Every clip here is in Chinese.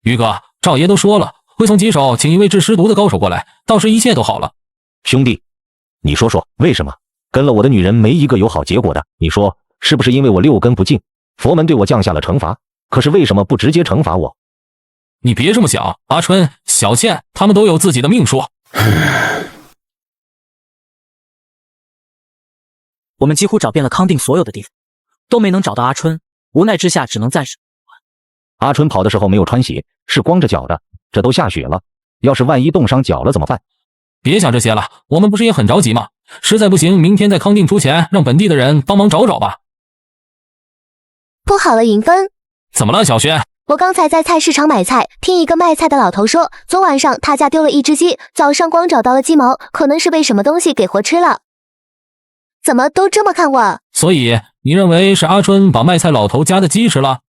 于哥，赵爷都说了，会从棘手请一位治尸毒的高手过来，到时一切都好了。兄弟，你说说为什么跟了我的女人没一个有好结果的？你说是不是因为我六根不净，佛门对我降下了惩罚？可是为什么不直接惩罚我？你别这么想，阿春、小倩他们都有自己的命数。我们几乎找遍了康定所有的地方，都没能找到阿春，无奈之下只能暂时。阿春跑的时候没有穿鞋，是光着脚的，这都下雪了，要是万一冻伤脚了怎么办？别想这些了，我们不是也很着急吗？实在不行，明天在康定出钱，让本地的人帮忙找找吧。不好了，银芬，怎么了，小轩？我刚才在菜市场买菜，听一个卖菜的老头说，昨晚上他家丢了一只鸡，早上光找到了鸡毛，可能是被什么东西给活吃了。怎么都这么看我？所以你认为是阿春把卖菜老头家的鸡吃了？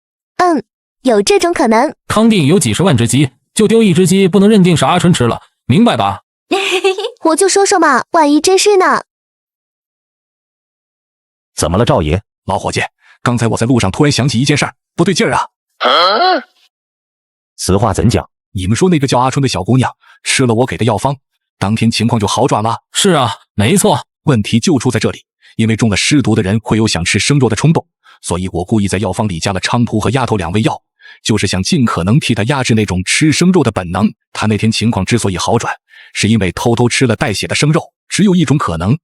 有这种可能。康定有几十万只鸡，就丢一只鸡，不能认定是阿春吃了，明白吧？我就说说嘛，万一真是呢？怎么了，赵爷？老伙计，刚才我在路上突然想起一件事儿，不对劲儿啊！此话怎讲？你们说那个叫阿春的小姑娘吃了我给的药方，当天情况就好转了？是啊，没错。问题就出在这里，因为中了尸毒的人会有想吃生肉的冲动，所以我故意在药方里加了菖蒲和鸭头2味药，就是想尽可能替他压制那种吃生肉的本能。他那天情况之所以好转，是因为偷偷吃了带血的生肉。只有一种可能，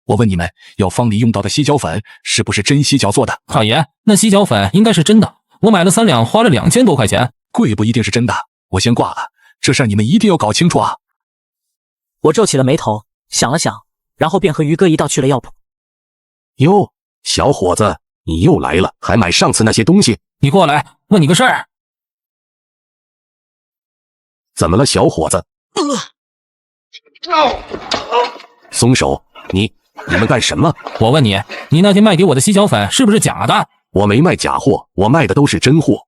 我问你们，药方里用到的犀角粉是不是真犀角做的？少爷，那犀角粉应该是真的，我买了3两，花了2000多块钱。贵不一定是真的，我先挂了，这事儿你们一定要搞清楚啊！我皱起了眉头，想了想，然后便和于哥一道去了药铺。哟，小伙子，你又来了，还买上次那些东西？你过来，问你个事儿。怎么了，小伙子？松手！你们干什么？我问你，你那天卖给我的犀角粉是不是假的？我没卖假货，我卖的都是真货。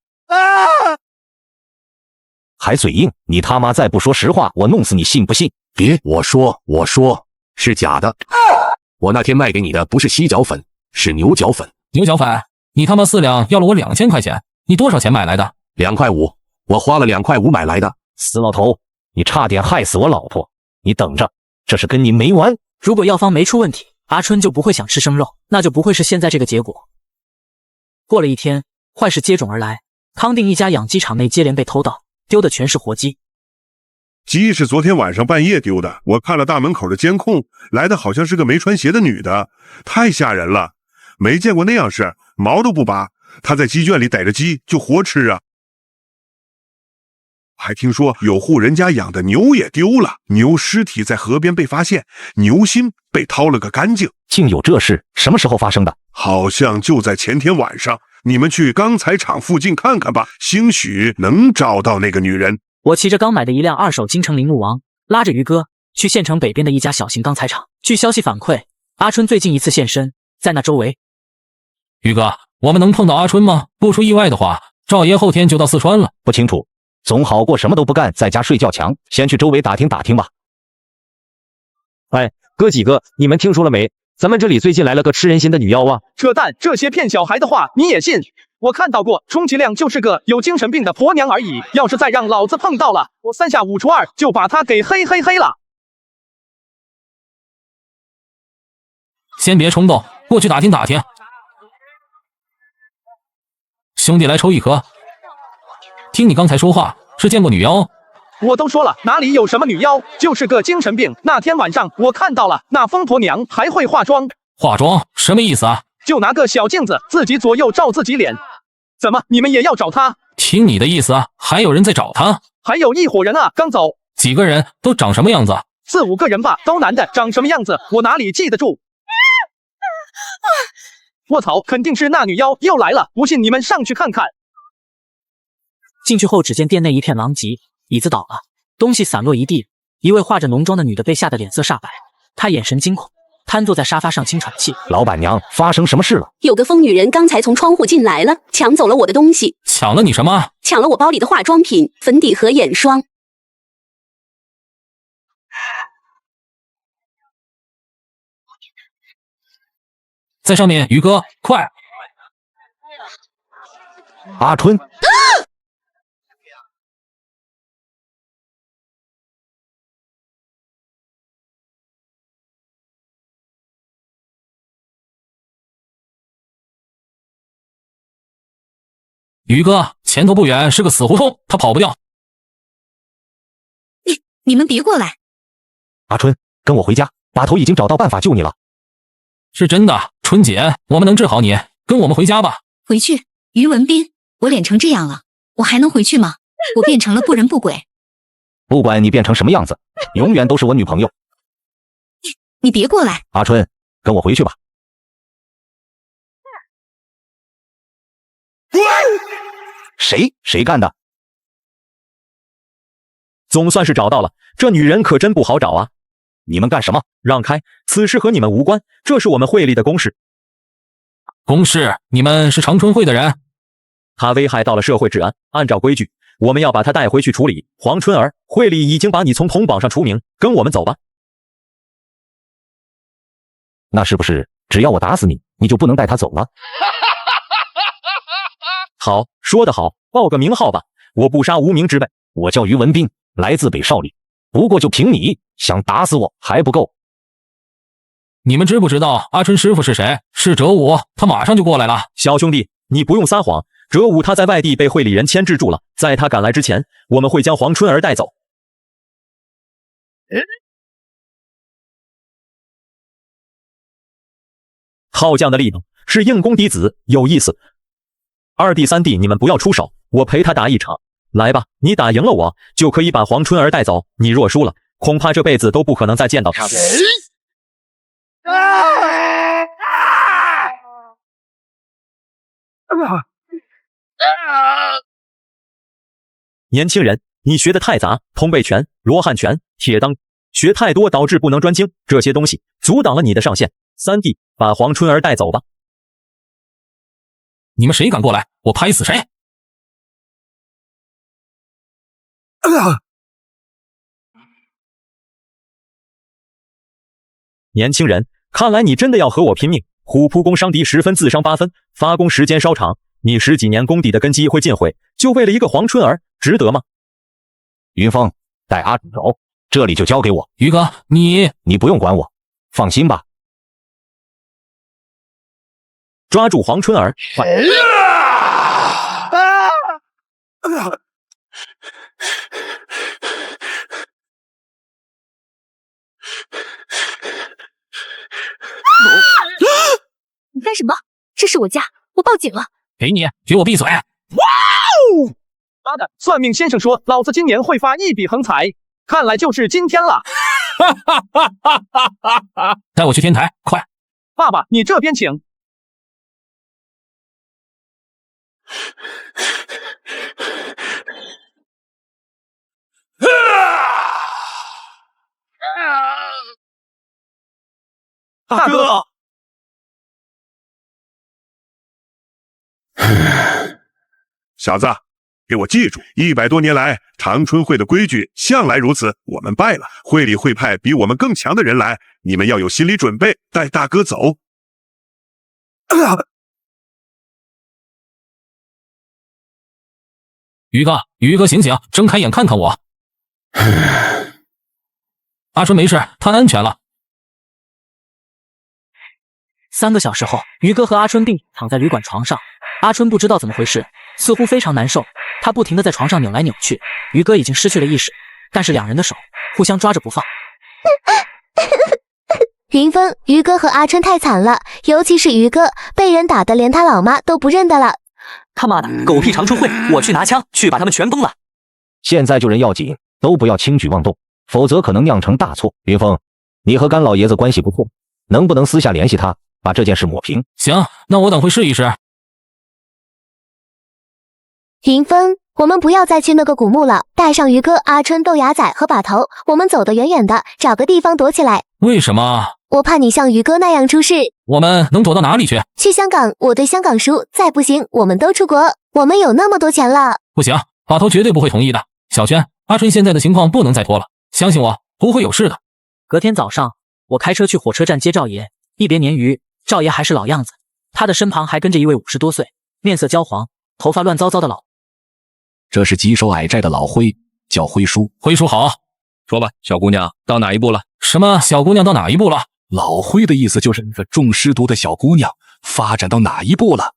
还嘴硬，你他妈再不说实话，我弄死你，信不信？别，我说是假的。我那天卖给你的不是犀角粉，是牛角粉。牛角粉？你他妈4两要了我2000块钱，你多少钱买来的？2块5，我花了2块5买来的。死老头，你差点害死我老婆！你等着，这是跟你没完！如果药方没出问题，阿春就不会想吃生肉，那就不会是现在这个结果。过了一天，坏事接踵而来，康定一家养鸡场内接连被偷盗，丢的全是活鸡。鸡是昨天晚上半夜丢的，我看了大门口的监控，来的好像是个没穿鞋的女的，太吓人了，没见过那样事，毛都不拔，她在鸡圈里逮着鸡就活吃啊。还听说有户人家养的牛也丢了，牛尸体在河边被发现，牛心被掏了个干净。竟有这事？什么时候发生的？好像就在前天晚上，你们去钢材厂附近看看吧，兴许能找到那个女人。我骑着刚买的一辆2手京城铃木王，拉着于哥去县城北边的一家小型钢材厂。据消息反馈，阿春最近一次现身在那周围。于哥，我们能碰到阿春吗？不出意外的话，赵爷后天就到四川了。不清楚，总好过什么都不干，在家睡觉强。先去周围打听打听吧。哎，哥几个，你们听说了没？咱们这里最近来了个吃人心的女妖啊！扯淡，这些骗小孩的话你也信？我看到过，充其量就是个有精神病的婆娘而已。要是再让老子碰到了，我3下5除2就把他给嘿了。先别冲动，过去打听打听。兄弟，来抽一盒。听你刚才说话，是见过女妖？我都说了，哪里有什么女妖，就是个精神病。那天晚上我看到了，那疯婆娘还会化妆。化妆？什么意思啊？就拿个小镜子自己左右照自己脸。怎么，你们也要找她？听你的意思啊，还有人在找她？还有一伙人啊，刚走。几个人？都长什么样子？4、5个人吧，都男的，长什么样子我哪里记得住？我操，肯定是那女妖又来了，不信你们上去看看。进去后，只见店内一片狼藉，椅子倒了，东西散落一地。一位化着浓妆的女的被吓得脸色煞白，她眼神惊恐，瘫坐在沙发上轻喘气。老板娘，发生什么事了？有个疯女人刚才从窗户进来了，抢走了我的东西。抢了你什么？抢了我包里的化妆品、粉底和眼霜。在上面，于哥，快！阿春。于哥，前头不远是个死胡同，他跑不掉。你们别过来！阿春，跟我回家，把头已经找到办法救你了。是真的，春姐，我们能治好你，跟我们回家吧。回去，于文斌，我脸成这样了，我还能回去吗？我变成了不人不鬼。不管你变成什么样子，永远都是我女朋友。你别过来！阿春，跟我回去吧。谁干的？总算是找到了，这女人可真不好找啊！你们干什么？让开，此事和你们无关，这是我们会里的公事。公事？你们是长春会的人？她危害到了社会治安，按照规矩，我们要把她带回去处理。黄春儿，会里已经把你从同榜上除名，跟我们走吧。那是不是只要我打死你，你就不能带她走了？好，说得好，报个名号吧，我不杀无名之辈。我叫于文斌，来自北少里，不过就凭你想打死我还不够。你们知不知道阿春师傅是谁？是哲武，他马上就过来了。小兄弟，你不用撒谎，哲武他在外地被会里人牵制住了，在他赶来之前，我们会将黄春儿带走。浩将的力能是硬功底子，有意思。二弟三弟，你们不要出手，我陪他打一场。来吧，你打赢了我，就可以把黄春儿带走；你若输了，恐怕这辈子都不可能再见到他。年轻人，你学的太杂，通背拳、罗汉拳、铁裆，学太多导致不能专精，这些东西阻挡了你的上限。三弟，把黄春儿带走吧。你们谁敢过来，我拍死谁！年轻人，看来你真的要和我拼命。虎扑攻伤敌10分，自伤8分，发功时间稍长，你10几年功底的根基会尽毁，就为了一个黄春儿，值得吗？云峰，带阿春走，这里就交给我。于哥，你不用管我，放心吧。抓住黄春儿，快！你干什么？这是我家，我报警了。给我闭嘴！哇哦！妈的，算命先生说老子今年会发一笔横财，看来就是今天了。带我去天台，快！爸爸，你这边请。大哥，小子，给我记住，100多年来，长春会的规矩向来如此。我们败了，会里会派比我们更强的人来，你们要有心理准备，带大哥走。于哥，醒醒，睁开眼看看我。阿春没事，他安全了。3个小时后，于哥和阿春并躺在旅馆床上。阿春不知道怎么回事，似乎非常难受，他不停地在床上扭来扭去。于哥已经失去了意识，但是两人的手互相抓着不放。云峰，于哥和阿春太惨了，尤其是于哥，被人打得连他老妈都不认得了。他妈的，狗屁长春会！我去拿枪，去把他们全崩了。现在救人要紧，都不要轻举妄动，否则可能酿成大错。云峰，你和甘老爷子关系不错，能不能私下联系他，把这件事抹平？行，那我等会试一试。云峰，我们不要再去那个古墓了，带上于哥、阿春、豆芽仔和把头，我们走得远远的，找个地方躲起来。为什么？我怕你像于哥那样出事。我们能躲到哪里去？去香港，我对香港输，再不行我们都出国，我们有那么多钱了。不行，把头绝对不会同意的。小轩，阿春现在的情况不能再拖了，相信我，不会有事的。隔天早上，我开车去火车站接赵爷，一别年余，赵爷还是老样子，他的身旁还跟着一位50多岁、面色焦黄、头发乱糟糟的老。这是棘手矮寨的老灰，叫灰叔。灰叔好，说吧，小姑娘到哪一步了？什么小姑娘到哪一步了？老灰的意思就是那个中尸毒的小姑娘发展到哪一步了？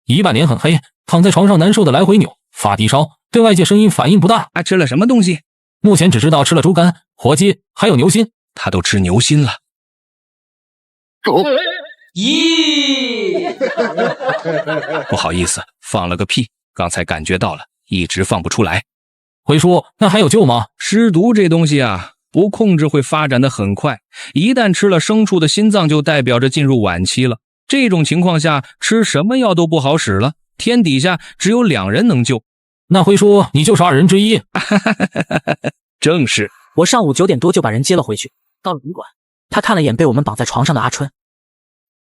一半脸很黑，躺在床上难受的来回扭，发低烧，对外界声音反应不大。还吃了什么东西？目前只知道吃了猪肝、火鸡，还有牛心。他都吃牛心了。咦，不好意思，放了个屁，刚才感觉到了，一直放不出来。辉叔，那还有救吗？尸毒这东西啊，不控制会发展的很快，一旦吃了牲畜的心脏，就代表着进入晚期了。这种情况下，吃什么药都不好使了。天底下只有2人能救。那辉叔，你就是2人之一。正是。我上午9点多就把人接了回去，到了旅馆，他看了眼被我们绑在床上的阿春。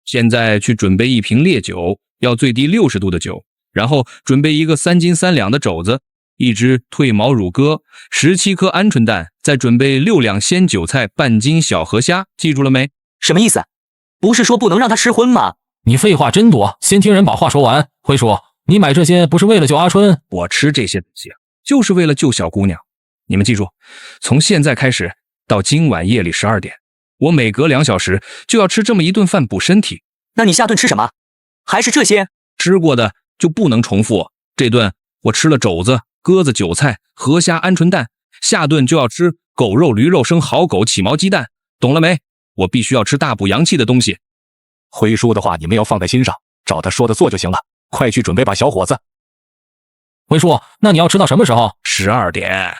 现在去准备1瓶烈酒，要最低60度的酒，然后准备1个3斤3两的肘子，1只褪毛乳鸽，17颗鹌鹑蛋，再准备6两鲜韭菜，半斤小河虾，记住了没？什么意思？不是说不能让他吃荤吗？你废话真多，先听人把话说完。辉叔，你买这些不是为了救阿春？我吃这些东西就是为了救小姑娘。你们记住，从现在开始到今晚夜里12点，我每隔2小时就要吃这么一顿饭补身体。那你下顿吃什么？还是这些？吃过的就不能重复。这顿我吃了肘子、鸽子、韭菜、河虾、鹌鹑蛋，下顿就要吃狗肉、驴肉、生蚝狗、起毛鸡蛋，懂了没？我必须要吃大补阳气的东西。辉叔的话你们要放在心上，照他说的做就行了。快去准备吧，小伙子。辉叔，那你要吃到什么时候？12点。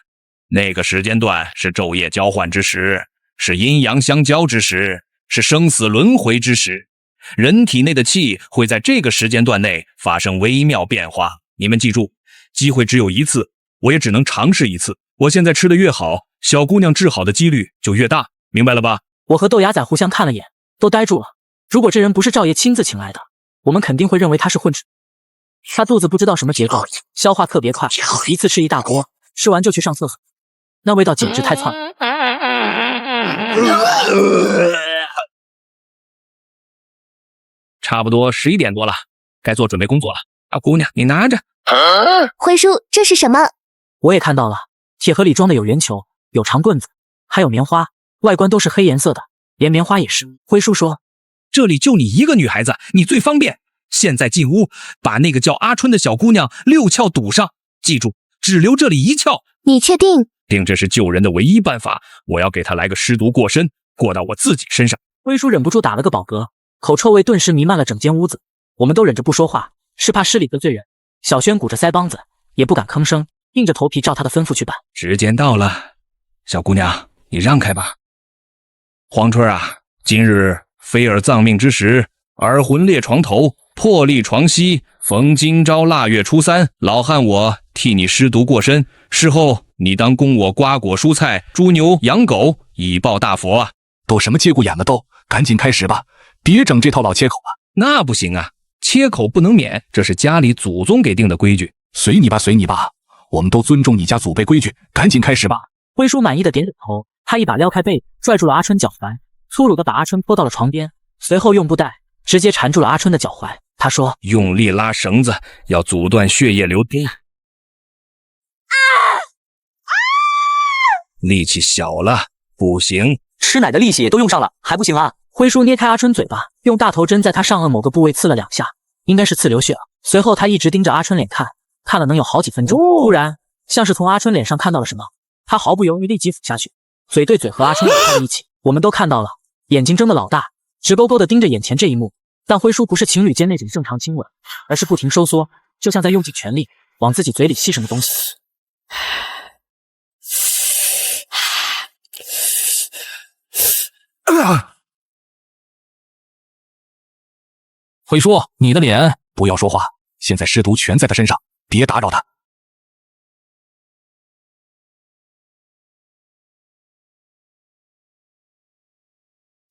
那个时间段是昼夜交换之时，是阴阳相交之时，是生死轮回之时。人体内的气会在这个时间段内发生微妙变化。你们记住，机会只有一次，我也只能尝试一次。我现在吃的越好，小姑娘治好的几率就越大，明白了吧？我和豆芽仔互相看了眼，都呆住了。如果这人不是赵爷亲自请来的，我们肯定会认为他是混吃。他肚子不知道什么结构，消化特别快，一次吃一大锅，吃完就去上厕所，那味道简直太窜了。差不多11点多了，该做准备工作了。小姑娘，你拿着。辉叔，这是什么？我也看到了，铁盒里装的有圆球，有长棍子，还有棉花，外观都是黑颜色的，连棉花也是。辉叔说，这里就你一个女孩子，你最方便。现在进屋，把那个叫阿春的小姑娘6窍堵上，记住，只留这里1窍。你确定？这是救人的唯一办法。我要给她来个尸毒过身，过到我自己身上。辉叔忍不住打了个饱嗝，口臭味顿时弥漫了整间屋子。我们都忍着不说话，是怕失礼得罪人。小轩鼓着腮帮子，也不敢吭声，硬着头皮照他的吩咐去办。时间到了，小姑娘，你让开吧。黄春啊，今日非尔葬命之时，儿魂列床头，破例床西，逢今朝腊月初3，老汉我替你施毒过身，事后你当供我瓜果蔬菜、猪牛羊狗，以报大佛啊！都什么节骨眼了都，赶紧开始吧，别整这套老切口了。那不行啊，切口不能免，这是家里祖宗给定的规矩。随你吧，随你吧，我们都尊重你家祖辈规矩，赶紧开始吧。辉叔满意的点点头，他一把撩开被，拽住了阿春脚踝，粗鲁的把阿春拖到了床边，随后用布带直接缠住了阿春的脚踝。他说：“用力拉绳子，要阻断血液流通。力气小了不行，吃奶的力气也都用上了，还不行啊？”辉叔捏开阿春嘴巴，用大头针在他上颚某个部位刺了2下，应该是刺流血了。随后他一直盯着阿春脸看，看了能有好几分钟。突然，像是从阿春脸上看到了什么，他毫不犹豫立即俯下去，嘴对嘴和阿春靠在一起。我们都看到了，眼睛睁得老大，直勾勾地盯着眼前这一幕。但辉叔不是情侣间那种正常亲吻，而是不停收缩，就像在用尽全力往自己嘴里吸什么东西。辉叔，你的脸。不要说话，现在尸毒全在他身上，别打扰他。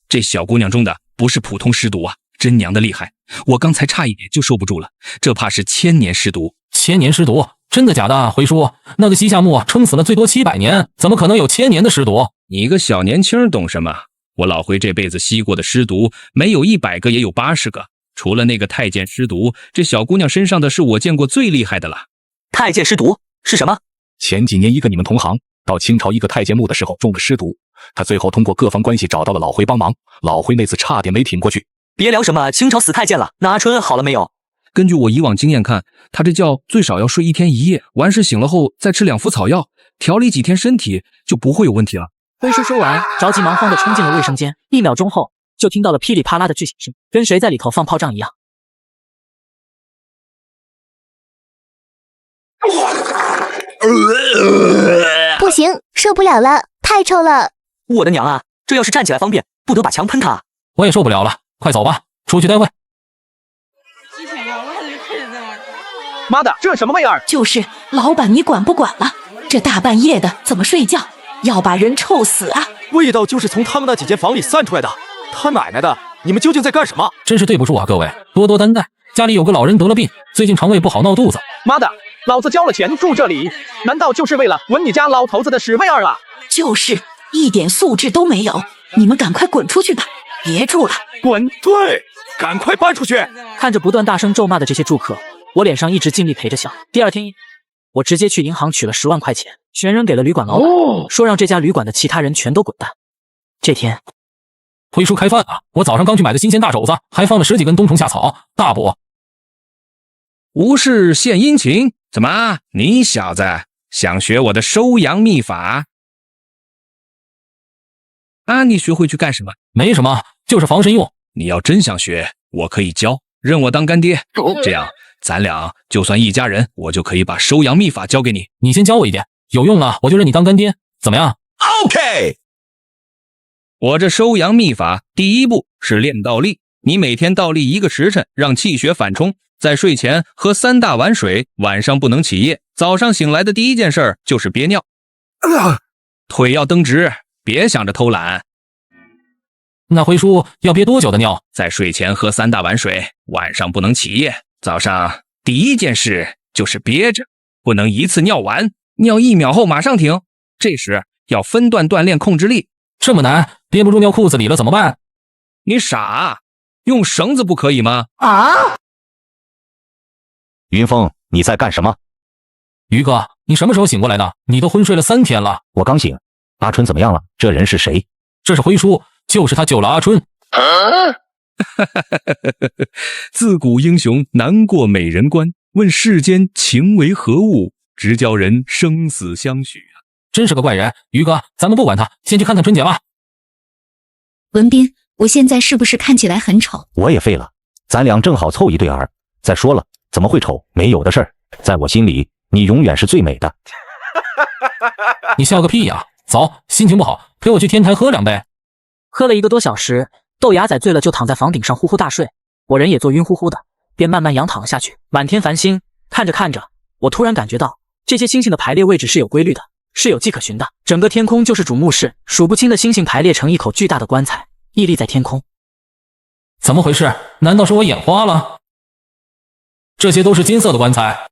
这小姑娘中的不是普通尸毒啊，真娘的厉害！我刚才差一点就受不住了，这怕是1000年尸毒。1000年尸毒，真的假的？辉叔，那个西夏墓撑死了最多700年，怎么可能有1000年的尸毒？你个小年轻懂什么？我老辉这辈子吸过的尸毒，没有100个也有80个。除了那个太监尸毒，这小姑娘身上的是我见过最厉害的了。太监尸毒是什么？前几年一个你们同行到清朝一个太监墓的时候中了尸毒，他最后通过各方关系找到了老辉帮忙，老辉那次差点没挺过去。别聊什么清朝死太监了，那阿春好了没有？根据我以往经验看，他这觉最少要睡1天1夜，完事醒了后再吃2服草药，调理几天身体就不会有问题了。辉叔说完，着急忙慌地冲进了卫生间，1秒钟后就听到了噼里啪啦的巨响声，跟谁在里头放炮仗一样。不行，受不了了，太臭了！我的娘啊，这要是站起来方便，不得把墙喷他！我也受不了了，快走吧，出去待会。妈的，这什么味儿？就是老板，你管不管了？这大半夜的怎么睡觉？要把人臭死啊！味道就是从他们那几间房里散出来的。他奶奶的，你们究竟在干什么？真是对不住啊，各位，多多担待。家里有个老人得了病，最近肠胃不好，闹肚子。妈的，老子交了钱住这里，难道就是为了闻你家老头子的屎味儿啊？就是一点素质都没有！你们赶快滚出去吧，别住了！滚！对，赶快搬出去！看着不断大声咒骂的这些住客，我脸上一直尽力陪着笑。第二天，我直接去银行取了10万块钱，全扔给了旅馆老板，说让这家旅馆的其他人全都滚蛋。这天，辉叔开饭啊！我早上刚去买的新鲜大肘子，还放了10几根冬虫夏草，大补。无事献殷勤，怎么？你小子想学我的收阳秘法？啊，你学会去干什么？没什么，就是防身用。你要真想学，我可以教，认我当干爹。这样，咱俩就算一家人，我就可以把收阳秘法教给你。你先教我一点，有用了我就认你当干爹，怎么样 ？OK。我这收阳秘法，第一步是练倒立。你每天倒立1个时辰，让气血反冲。在睡前喝3大碗水，晚上不能起夜。早上醒来的第一件事就是憋尿，腿要蹬直，别想着偷懒。那辉叔要憋多久的尿？在睡前喝3大碗水，晚上不能起夜。早上第一件事就是憋着，不能一次尿完，尿1秒后马上停。这时要分段锻炼控制力。这么难，憋不住尿裤子里了怎么办？你傻，用绳子不可以吗？啊！云峰，你在干什么？于哥，你什么时候醒过来的？你都昏睡了3天了。我刚醒。阿春怎么样了？这人是谁？这是辉叔，就是他救了阿春。自古英雄难过美人关，问世间情为何物，直教人生死相许啊！真是个怪人。于哥，咱们不管他，先去看看春姐吧。文斌，我现在是不是看起来很丑？我也废了，咱俩正好凑一对儿。再说了，怎么会丑？没有的事儿，在我心里，你永远是最美的。你笑个屁呀！走，心情不好，陪我去天台喝2杯。喝了1个多小时，豆芽仔醉了就躺在房顶上呼呼大睡，我人也坐晕乎乎的，便慢慢仰躺了下去。满天繁星，看着看着，我突然感觉到这些星星的排列位置是有规律的，是有迹可循的。整个天空就是主墓室，数不清的星星排列成一口巨大的棺材，屹立在天空。怎么回事？难道是我眼花了？这些都是金色的棺材。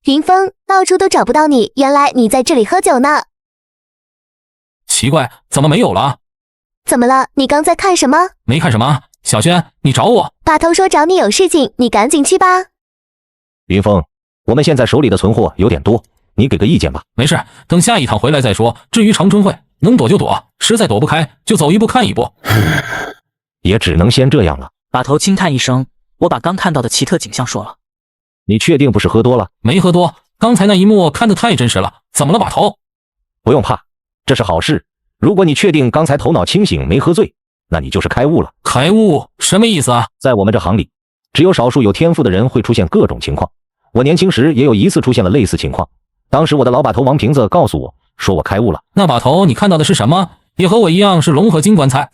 云峰，到处都找不到你，原来你在这里喝酒呢。奇怪，怎么没有了？怎么了？你刚在看什么？没看什么。小轩，你找我？把头说找你有事情，你赶紧去吧。云峰，我们现在手里的存货有点多，你给个意见吧。没事，等下一趟回来再说。至于长春会，能躲就躲，实在躲不开，就走一步看一步。也只能先这样了。把头轻叹一声，我把刚看到的奇特景象说了。你确定不是喝多了？没喝多，刚才那一幕看得太真实了。怎么了，把头？不用怕，这是好事。如果你确定刚才头脑清醒没喝醉，那你就是开悟了。开悟什么意思啊？在我们这行里，只有少数有天赋的人会出现各种情况。我年轻时也有一次出现了类似情况，当时我的老把头王瓶子告诉我，说我开悟了。那把头你看到的是什么？也和我一样是龙和金棺材？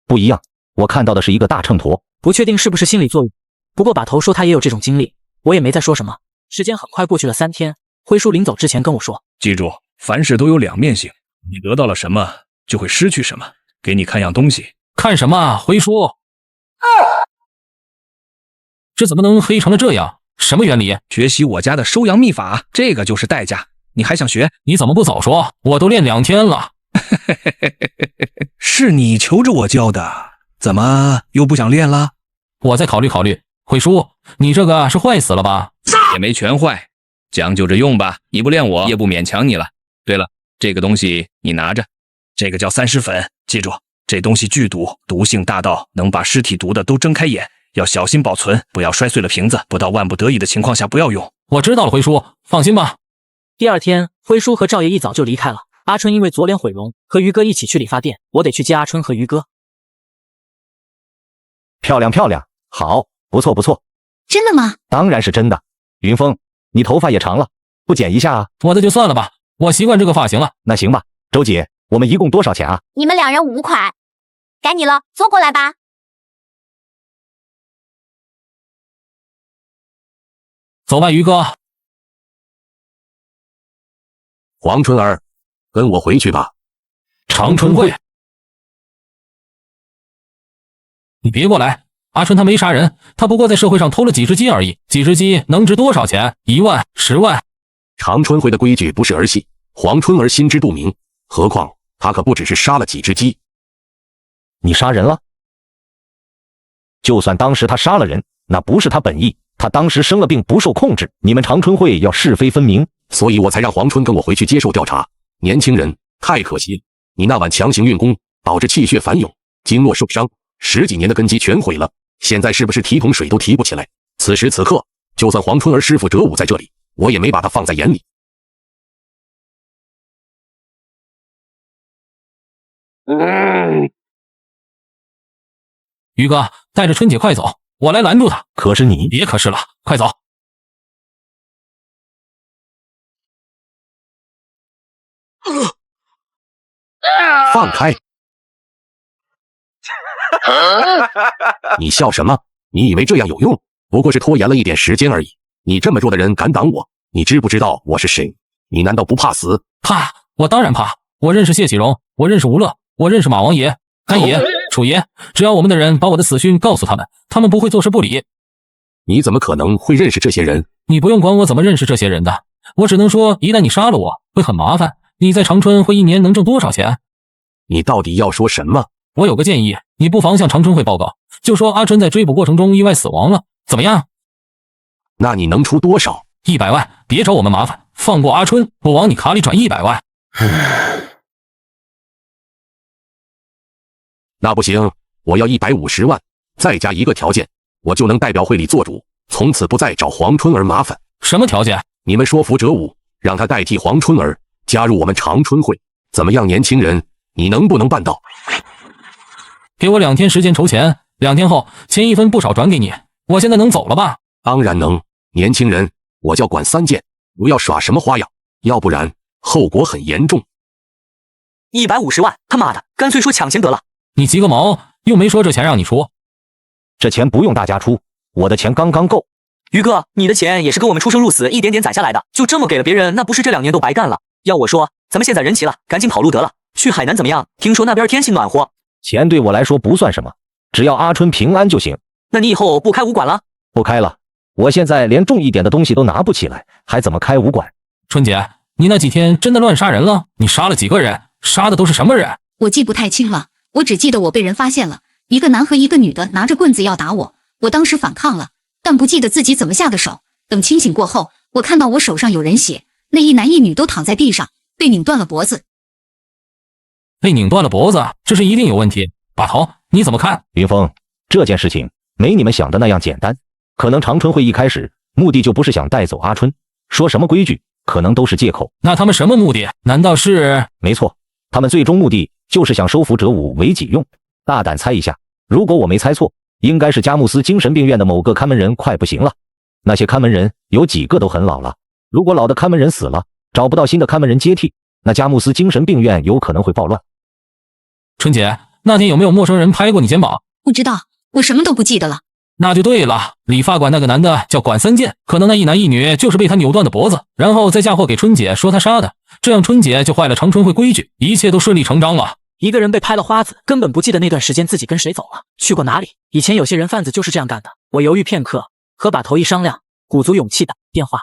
不一样，我看到的是一个大秤砣。不确定是不是心理作用，不过把头说他也有这种经历，我也没再说什么。时间很快过去了3天，辉叔临走之前跟我说，记住，凡事都有2面性，你得到了什么就会失去什么。给你看样东西。看什么啊，辉叔？这怎么能黑成了这样？什么原理？学习我家的收阳秘法，这个就是代价。你还想学？你怎么不早说？我都练2天了。是你求着我教的，怎么又不想练了？我再考虑考虑。辉叔，你这个是坏死了吧？也没全坏，将就着用吧。你不练我也不勉强你了。对了，这个东西你拿着，这个叫30粉，记住，这东西剧毒，毒性大到能把尸体毒的都睁开眼，要小心保存，不要摔碎了瓶子，不到万不得已的情况下不要用。我知道了，辉叔，放心吧。第二天，辉叔和赵爷一早就离开了。阿春因为左脸毁容，和于哥一起去理发店，我得去接阿春和于哥。漂亮漂亮，好，不错不错。真的吗？当然是真的。云峰，你头发也长了，不剪一下啊？我的就算了吧，我习惯这个发型了。那行吧，周姐，我们一共多少钱啊？你们2人5块，该你了，坐过来吧。走吧，于哥。黄春儿，跟我回去吧。长春会，你别过来。阿春他没杀人，他不过在社会上偷了几只鸡而已。几只鸡能值多少钱？1万、10万。长春会的规矩不是儿戏，黄春儿心知肚明。何况他可不只是杀了几只鸡。你杀人了？就算当时他杀了人，那不是他本意，他当时生了病不受控制。你们长春会要是非分明，所以我才让黄春跟我回去接受调查。年轻人，太可惜了，你那晚强行运功，导致气血反涌，经络受伤，10几年的根基全毁了。现在是不是提桶水都提不起来？此时此刻，就算黄春儿师傅哲武在这里，我也没把他放在眼里。于哥，带着春姐快走，我来拦住他。可是你……别可是了，快走。放开！你笑什么？你以为这样有用？不过是拖延了一点时间而已。你这么弱的人敢挡我？你知不知道我是谁？你难道不怕死？怕？我当然怕。我认识谢启荣，我认识吴乐，我认识马王爷、干爷、楚爷。只要我们的人把我的死讯告诉他们，他们不会坐视不理。你怎么可能会认识这些人？你不用管我怎么认识这些人的，我只能说，一旦你杀了我，会很麻烦。你在长春会1年能挣多少钱？你到底要说什么？我有个建议，你不妨向长春会报告，就说阿春在追捕过程中意外死亡了，怎么样？那你能出多少？100万，别找我们麻烦，放过阿春，我往你卡里转100万。那不行，我要150万，再加一个条件，我就能代表会里做主，从此不再找黄春儿麻烦。什么条件？你们说服哲武，让他代替黄春儿加入我们长春会，怎么样？年轻人，你能不能办到？给我2天时间筹钱，2天后钱1分不少转给你。我现在能走了吧？当然能。年轻人，我叫管3件，不要耍什么花样，要不然后果很严重。150万，他妈的，干脆说抢钱得了。你急个毛，又没说这钱让你出。这钱不用大家出，我的钱刚刚够。于哥，你的钱也是跟我们出生入死一点点攒下来的，就这么给了别人，那不是这2年都白干了？要我说，咱们现在人齐了，赶紧跑路得了。去海南怎么样？听说那边天气暖和。钱对我来说不算什么，只要阿春平安就行。那你以后不开武馆了？不开了，我现在连重一点的东西都拿不起来，还怎么开武馆？春姐，你那几天真的乱杀人了？你杀了几个人？杀的都是什么人？我记不太清了，我只记得我被人发现了，一个男和一个女的拿着棍子要打我，我当时反抗了，但不记得自己怎么下的手。等清醒过后，我看到我手上有人血，那一男一女都躺在地上，被拧断了脖子。被拧断了脖子，这是一定有问题。把头，你怎么看？云峰，这件事情没你们想的那样简单。可能长春会一开始目的就不是想带走阿春，说什么规矩，可能都是借口。那他们什么目的？难道是……没错，他们最终目的就是想收服哲武为己用。大胆猜一下，如果我没猜错，应该是佳木斯精神病院的某个看门人快不行了。那些看门人有几个都很老了，如果老的看门人死了，找不到新的看门人接替，那佳木斯精神病院有可能会暴乱。春姐，那天有没有陌生人拍过你肩膀？不知道，我什么都不记得了。那就对了，理发馆那个男的叫管3件，可能那一男一女就是被他扭断的脖子，然后再嫁祸给春姐说他杀的，这样春姐就坏了长春会规矩，一切都顺理成章了。一个人被拍了花子，根本不记得那段时间自己跟谁走了，去过哪里。以前有些人贩子就是这样干的。我犹豫片刻，和把头一商量，鼓足勇气打电话。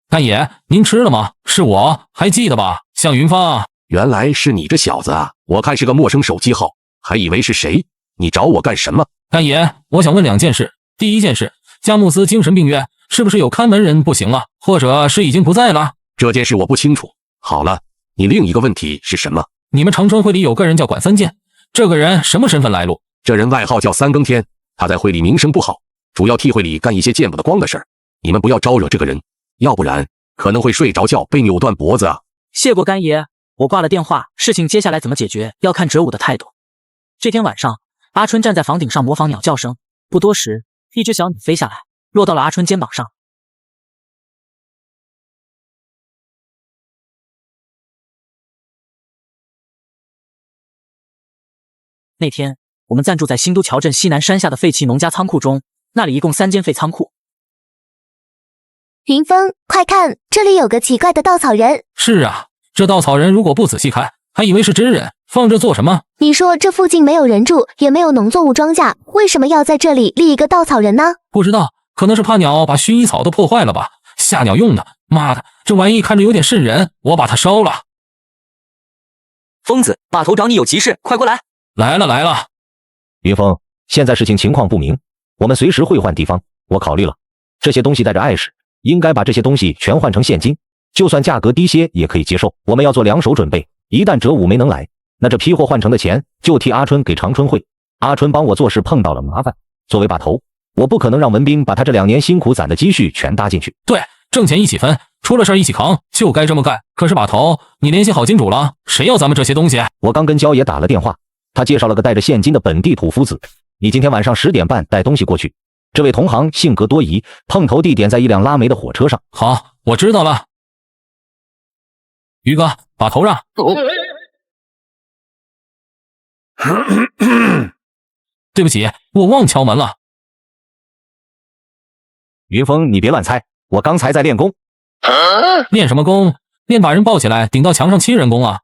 干爷，您吃了吗？是我，还记得吧？向云芳。原来是你这小子啊！我看是个陌生手机号，还以为是谁。你找我干什么？干爷，我想问2件事。第一件事，佳木斯精神病院是不是有看门人不行了，或者是已经不在了？这件事我不清楚。好了，你另一个问题是什么？你们长春会里有个人叫管3件，这个人什么身份来路？这人外号叫3更天，他在会里名声不好，主要替会里干一些见不得光的事儿。你们不要招惹这个人，要不然可能会睡着觉被扭断脖子啊！谢过干爷，我挂了电话，事情接下来怎么解决，要看哲武的态度。这天晚上，阿春站在房顶上模仿鸟叫声，不多时，一只小鸟飞下来，落到了阿春肩膀上。那天，我们暂住在新都桥镇西南山下的废弃农家仓库中，那里一共3间废仓库。云峰，快看，这里有个奇怪的稻草人。是啊，这稻草人如果不仔细看，还以为是真人，放这做什么？你说这附近没有人住，也没有农作物庄稼，为什么要在这里立一个稻草人呢？不知道，可能是怕鸟把薰衣草都破坏了吧，吓鸟用的。妈的，这玩意看着有点瘆人，我把它烧了。疯子，把头找你有急事，快过来！来了。云峰，现在事情情况不明，我们随时会换地方。我考虑了，这些东西带着碍事，应该把这些东西全换成现金，就算价格低些也可以接受。我们要做2手准备，一旦哲武没能来，那这批货换成的钱就替阿春给长春汇。阿春帮我做事碰到了麻烦，作为把头，我不可能让文斌把他这2年辛苦攒的积蓄全搭进去。对，挣钱一起分，出了事一起扛，就该这么干。可是把头，你联系好金主了？谁要咱们这些东西？我刚跟焦爷打了电话，他介绍了个带着现金的本地土夫子，你今天晚上10点半带东西过去。这位同行性格多疑，碰头地点在一辆拉煤的火车上。好，我知道了。于哥，把头让。对不起，我忘敲门了。云峰，你别乱猜，我刚才在练功。练什么功？练把人抱起来顶到墙上亲人功啊！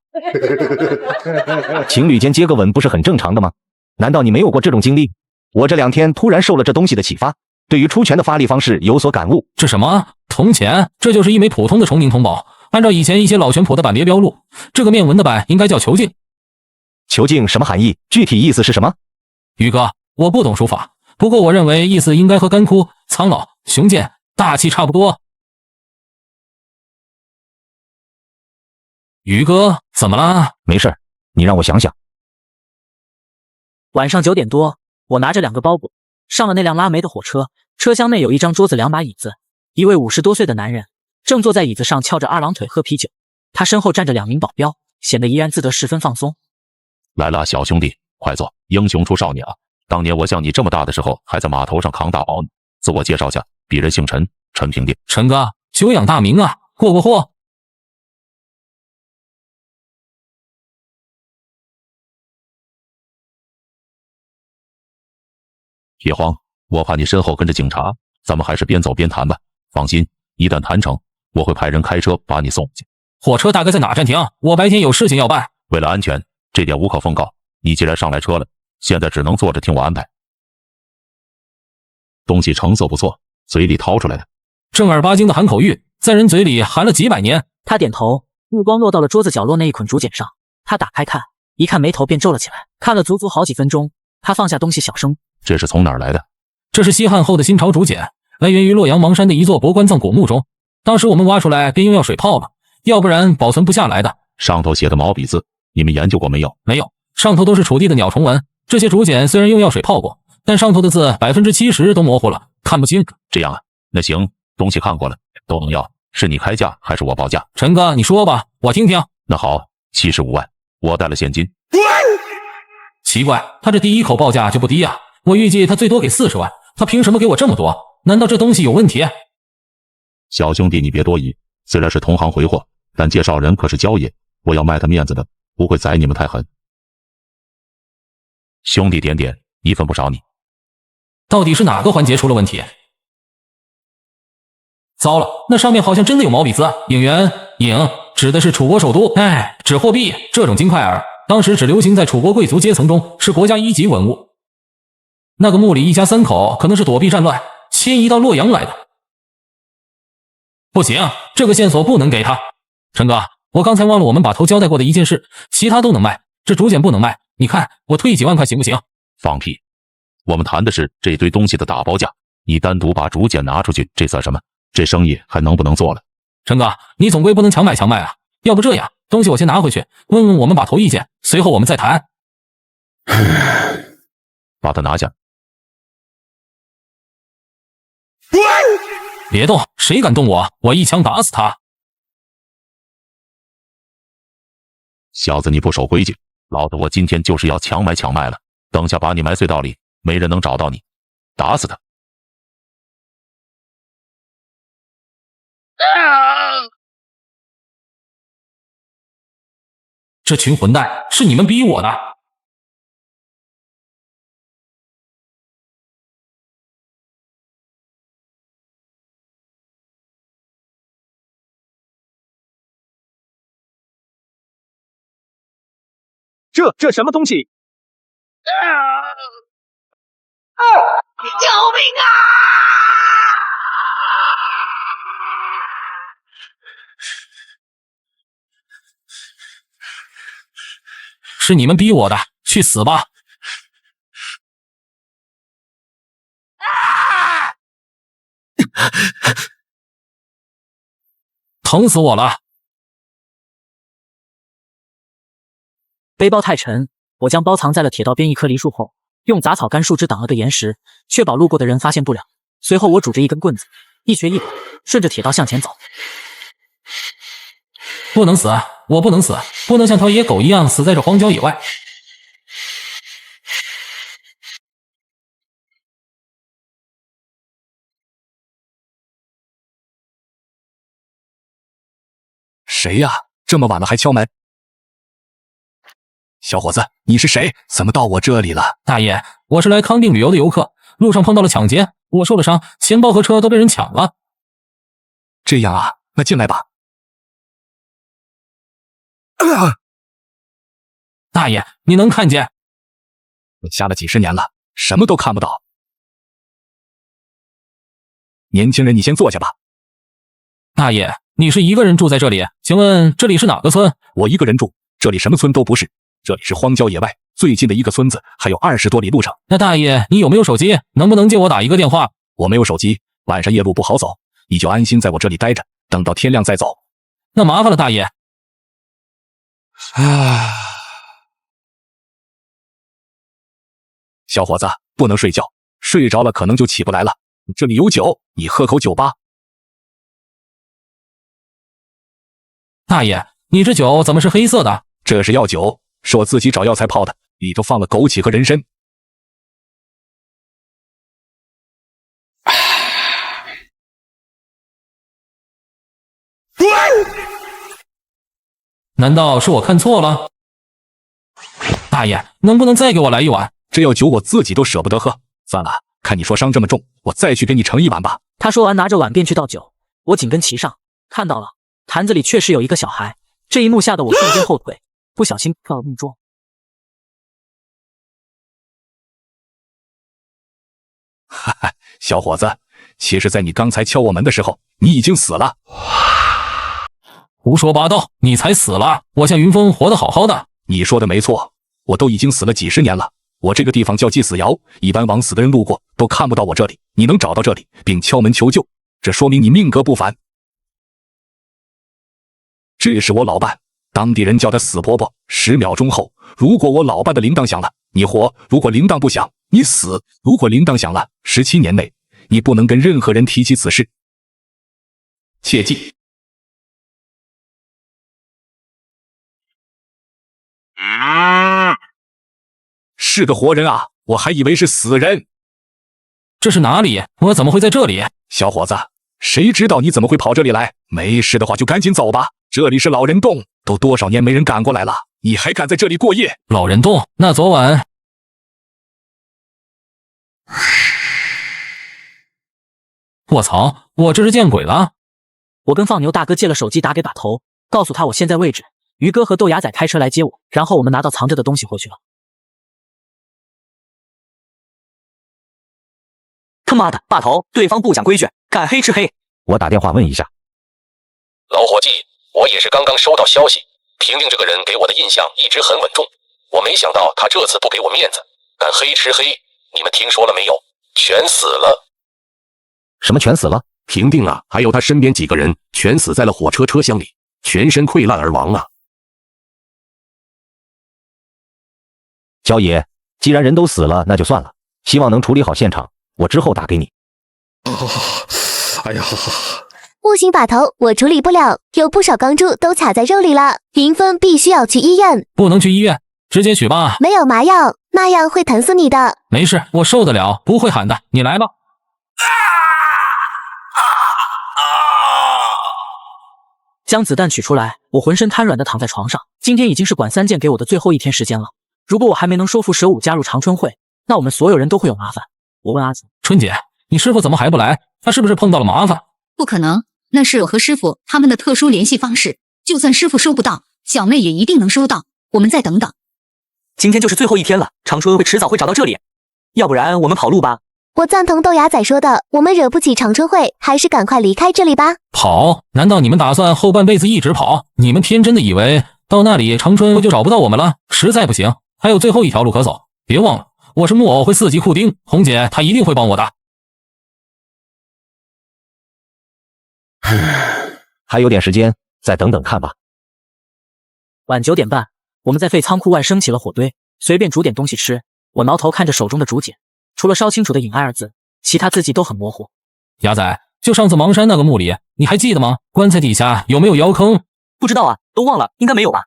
情侣间接个吻不是很正常的吗？难道你没有过这种经历？我这2天突然受了这东西的启发，对于出拳的发力方式有所感悟。这什么铜钱？这就是一枚普通的崇宁铜宝。按照以前一些老拳谱的版别标录，这个面纹的版应该叫球镜。球镜什么含义？具体意思是什么？于哥，我不懂书法，不过我认为意思应该和干枯、苍老、雄健、大气差不多。于哥，怎么了？没事，你让我想想。晚上9点多，我拿着2个包裹上了那辆拉煤的火车，车厢内有一张桌子2把椅子，一位50多岁的男人正坐在椅子上翘着2郎腿喝啤酒，他身后站着2名保镖，显得怡然自得，十分放松。来了，小兄弟，快坐，英雄出少年啊！当年我像你这么大的时候，还在码头上扛大包呢。自我介绍下，鄙人姓陈，陈平定。陈哥，久仰大名啊，过货。别慌，我怕你身后跟着警察，咱们还是边走边谈吧。放心，一旦谈成，我会派人开车把你送去。火车大概在哪站停？我白天有事情要办。为了安全，这点无可奉告。你既然上来车了，现在只能坐着听我安排。东西成色不错，嘴里掏出来的，正儿八经的含口玉，在人嘴里含了几百年。他点头，目光落到了桌子角落那一捆竹简上。他打开看，一看眉头便皱了起来，看了足足好几分钟。他放下东西，小声：“这是从哪儿来的？”这是西汉后的新朝竹简，来源于洛阳邙山的一座博棺葬古墓中。当时我们挖出来便用药水泡了，要不然保存不下来的。上头写的毛笔字，你们研究过没有？没有，上头都是楚地的鸟虫纹。这些竹简虽然用药水泡过，但上头的字70%都模糊了，看不清。这样啊，那行，东西看过了，都能要。是你开价还是我报价？陈哥，你说吧，我听听。那好，75万，我带了现金。奇怪，他这第一口报价就不低啊！我预计他最多给40万，他凭什么给我这么多？难道这东西有问题？小兄弟，你别多疑，虽然是同行回货，但介绍人可是焦爷，我要卖他面子的，不会宰你们太狠。兄弟点点，一分不少你。到底是哪个环节出了问题？糟了，那上面好像真的有毛笔字。影园，影指的是楚国首都。哎，纸货币这种金块儿，当时只流行在楚国贵族阶层中，是国家1级文物。那个墓里一家3口可能是躲避战乱，迁移到洛阳来的。不行，这个线索不能给他。陈哥，我刚才忘了我们把头交代过的一件事，其他都能卖，这竹简不能卖。你看，我退几万块行不行？放屁！我们谈的是这堆东西的打包价，你单独把竹简拿出去，这算什么？这生意还能不能做了？陈哥，你总归不能强买啊！要不这样，东西我先拿回去，问问我们把头意见，随后我们再谈。把它拿下。别动，谁敢动我，我一枪打死他！小子，你不守规矩，老子我今天就是要强买强卖了。等下把你埋隧道里，没人能找到你，打死他！这群混蛋是你们逼我的！这什么东西？救命啊！是你们逼我的，去死吧！疼死我了！背包太沉，我将包藏在了铁道边一棵梨树后，用杂草干树枝挡了个岩石，确保路过的人发现不了。随后我拄着一根棍子，一瘸一拐，顺着铁道向前走。不能死，我不能死，不能像条野狗一样死在这荒郊野外。谁呀？这么晚了还敲门？小伙子，你是谁？怎么到我这里了？大爷，我是来康定旅游的游客，路上碰到了抢劫，我受了伤，钱包和车都被人抢了。这样啊，那进来吧。大爷，你能看见？我瞎了几十年了，什么都看不到。年轻人，你先坐下吧。大爷，你是一个人住在这里？请问这里是哪个村？我一个人住，这里什么村都不是，这里是荒郊野外，最近的一个村子还有20多里路程。那大爷，你有没有手机？能不能借我打一个电话？我没有手机，晚上夜路不好走，你就安心在我这里待着，等到天亮再走。那麻烦了，大爷。小伙子，不能睡觉，睡着了可能就起不来了。这里有酒，你喝口酒吧。大爷，你这酒怎么是黑色的？这是药酒，是我自己找药材泡的，里头放了枸杞和人参。难道是我看错了？大爷，能不能再给我来一碗？这药酒我自己都舍不得喝，算了，看你说伤这么重，我再去给你盛一碗吧。他说完拿着碗便去倒酒，我紧跟其上，看到了坛子里确实有一个小孩，这一幕吓得我瞬间后退，不小心跳了命中。哈哈，小伙子，其实在你刚才敲我门的时候，你已经死了。胡说八道！你才死了，我向云峰活得好好的。你说的没错，我都已经死了几十年了。我这个地方叫祭死窑，一般枉死的人路过都看不到我这里。你能找到这里，并敲门求救，这说明你命格不凡。这是我老伴，当地人叫他死婆婆。10秒钟后，如果我老伴的铃铛响了，你活；如果铃铛不响，你死。如果铃铛响了，17年内你不能跟任何人提起此事，切记。是个活人啊，我还以为是死人。这是哪里？我怎么会在这里？小伙子，谁知道你怎么会跑这里来？没事的话就赶紧走吧，这里是老人洞，都多少年没人敢过来了，你还敢在这里过夜？老人洞？那昨晚……我操，我这是见鬼了！我跟放牛大哥借了手机打给把头，告诉他我现在位置，于哥和豆芽仔开车来接我，然后我们拿到藏着的东西回去了。他妈的，把头，对方不讲规矩，敢黑吃黑！我打电话问一下。老伙计，我也是刚刚收到消息，婷婷这个人给我的印象一直很稳重，我没想到她这次不给我面子，敢黑吃黑。你们听说了没有？全死了。什么全死了？婷婷啊，还有她身边几个人全死在了火车车厢里，全身溃烂而亡啊。焦爷，既然人都死了，那就算了，希望能处理好现场，我之后打给你。哎呀，木星把头，我处理不了，有不少钢珠都卡在肉里了。林峰必须要去医院。不能去医院，直接取吧。没有麻药，那样会疼死你的。没事，我受得了，不会喊的。你来吧。将子弹取出来，我浑身瘫软的躺在床上。今天已经是管三剑给我的最后一天时间了。如果我还没能说服蛇武加入长春会，那我们所有人都会有麻烦。我问阿紫，春姐，你师傅怎么还不来？他是不是碰到了麻烦？不可能，那是我和师傅他们的特殊联系方式。就算师傅收不到，小妹也一定能收到。我们再等等。今天就是最后一天了，长春会迟早会找到这里，要不然我们跑路吧。我赞同豆芽仔说的，我们惹不起长春会，还是赶快离开这里吧。跑？难道你们打算后半辈子一直跑？你们天真的以为到那里长春会就找不到我们了？实在不行，还有最后一条路可走。别忘了，我是木偶会4级库丁，红姐她一定会帮我的。还有点时间，再等等看吧。晚9点半，我们在废仓库外升起了火堆，随便煮点东西吃。我挠头看着手中的竹简，除了烧清楚的“隐爱”2字，其他字迹都很模糊。牙仔，就上次邙山那个墓里，你还记得吗？棺材底下有没有窑坑？不知道啊，都忘了，应该没有吧？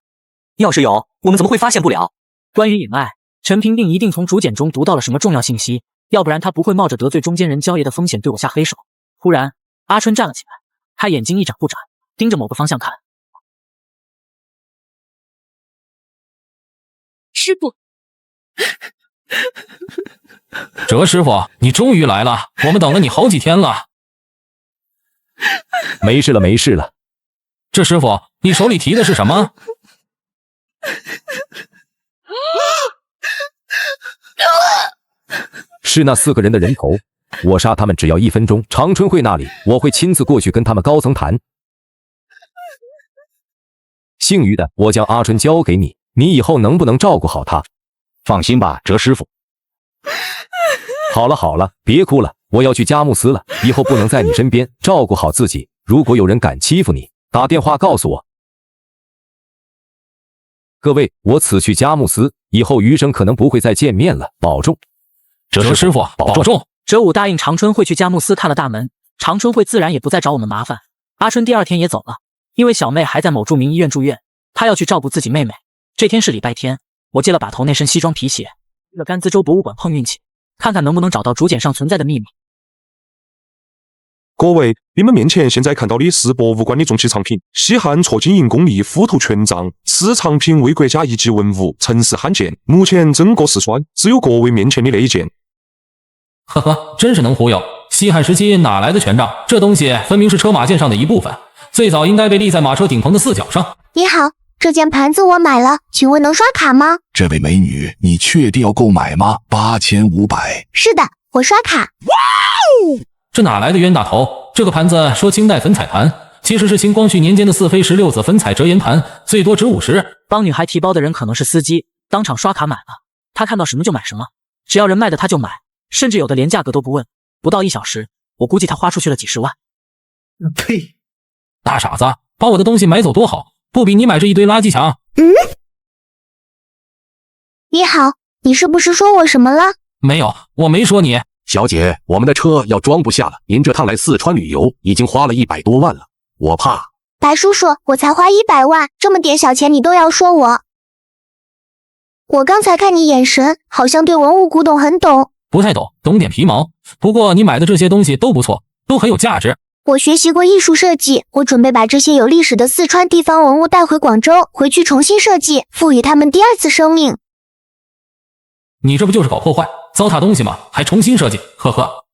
要是有，我们怎么会发现不了？关于隐爱，陈平定一定从竹简中读到了什么重要信息，要不然他不会冒着得罪中间人焦爷的风险对我下黑手。忽然，阿春站了起来，他眼睛一眨不眨，盯着某个方向看。师傅，哲师傅，你终于来了，我们等了你好几天了。没事了，没事了。这师傅，你手里提的是什么？是那4个人的人头，我杀他们只要1分钟。长春会那里，我会亲自过去跟他们高层谈。姓于的，我将阿春交给你，你以后能不能照顾好他？放心吧，哲师傅。好了好了，别哭了，我要去佳木斯了，以后不能在你身边，照顾好自己。如果有人敢欺负你，打电话告诉我。各位，我此去佳木斯，以后余生可能不会再见面了，保重。哲师傅，保重。哲武答应长春会去佳木斯看了大门，长春会自然也不再找我们麻烦。阿春第2天也走了，因为小妹还在某著名医院住院，她要去照顾自己妹妹。这天是礼拜天，我借了把头那身西装皮鞋，去了甘孜州博物馆碰运气，看看能不能找到竹简上存在的秘密。各位，你们面前现在看到的是博物馆的重器藏品，西汉错金银工艺斧头权杖，此藏品为国家一级文物，曾是罕见。目前整个四川只有各位面前的那一件。呵呵，真是能忽悠。西汉时期哪来的权杖？这东西分明是车马剑上的一部分，最早应该被立在马车顶棚的4角上。你好，这件盘子我买了，请问能刷卡吗？这位美女，你确定要购买吗？8500。是的，我刷卡。哇哦！这哪来的冤大头？这个盘子说清代粉彩盘，其实是清光绪年间的4妃16子粉彩折颜盘，最多值50。帮女孩提包的人可能是司机，当场刷卡买了。他看到什么就买什么，只要人卖的他就买，甚至有的连价格都不问。不到1小时，我估计他花出去了几10万。呸！大傻子，把我的东西买走多好，不比你买这一堆垃圾强。你好，你是不是说我什么了？没有，我没说你。小姐，我们的车要装不下了，您这趟来四川旅游已经花了100多万了，我怕。白叔叔，我才花100万，这么点小钱你都要说我？我刚才看你眼神，好像对文物古董很懂。不太懂，懂点皮毛。不过你买的这些东西都不错，都很有价值。我学习过艺术设计，我准备把这些有历史的四川地方文物带回广州，回去重新设计，赋予它们第2次生命。你这不就是搞破坏，糟蹋东西吗？还重新设计，呵呵。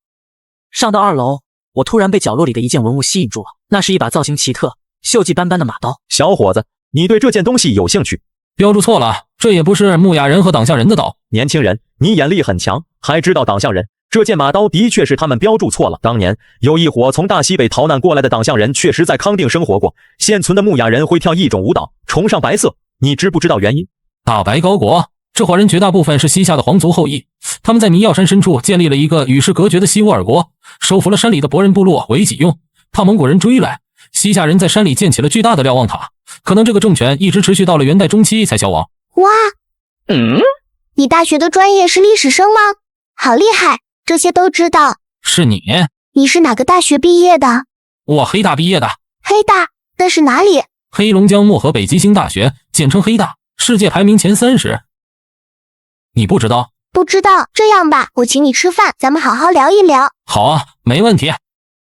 上到2楼，我突然被角落里的一件文物吸引住了，那是一把造型奇特、锈迹斑斑的马刀。小伙子，你对这件东西有兴趣？标注错了，这也不是木雅人和党项人的刀。年轻人，你眼力很强，还知道党项人。这件马刀的确是他们标注错了。当年有一伙从大西北逃难过来的党项人，确实在康定生活过。现存的木雅人会跳一种舞蹈，崇尚白色，你知不知道原因？大白高国，这伙人绝大部分是西夏的皇族后裔，他们在迷药山深处建立了一个与世隔绝的西乌尔国，收服了山里的博人部落为己用，怕蒙古人追来，西夏人在山里建起了巨大的瞭望塔，可能这个政权一直持续到了元代中期才消亡。哇，你大学的专业是历史生吗？好厉害，这些都知道。是你？你是哪个大学毕业的？我黑大毕业的。黑大？那是哪里？黑龙江漠河北极星大学，简称黑大，世界排名前30。你不知道？不知道。这样吧，我请你吃饭，咱们好好聊一聊。好啊，没问题。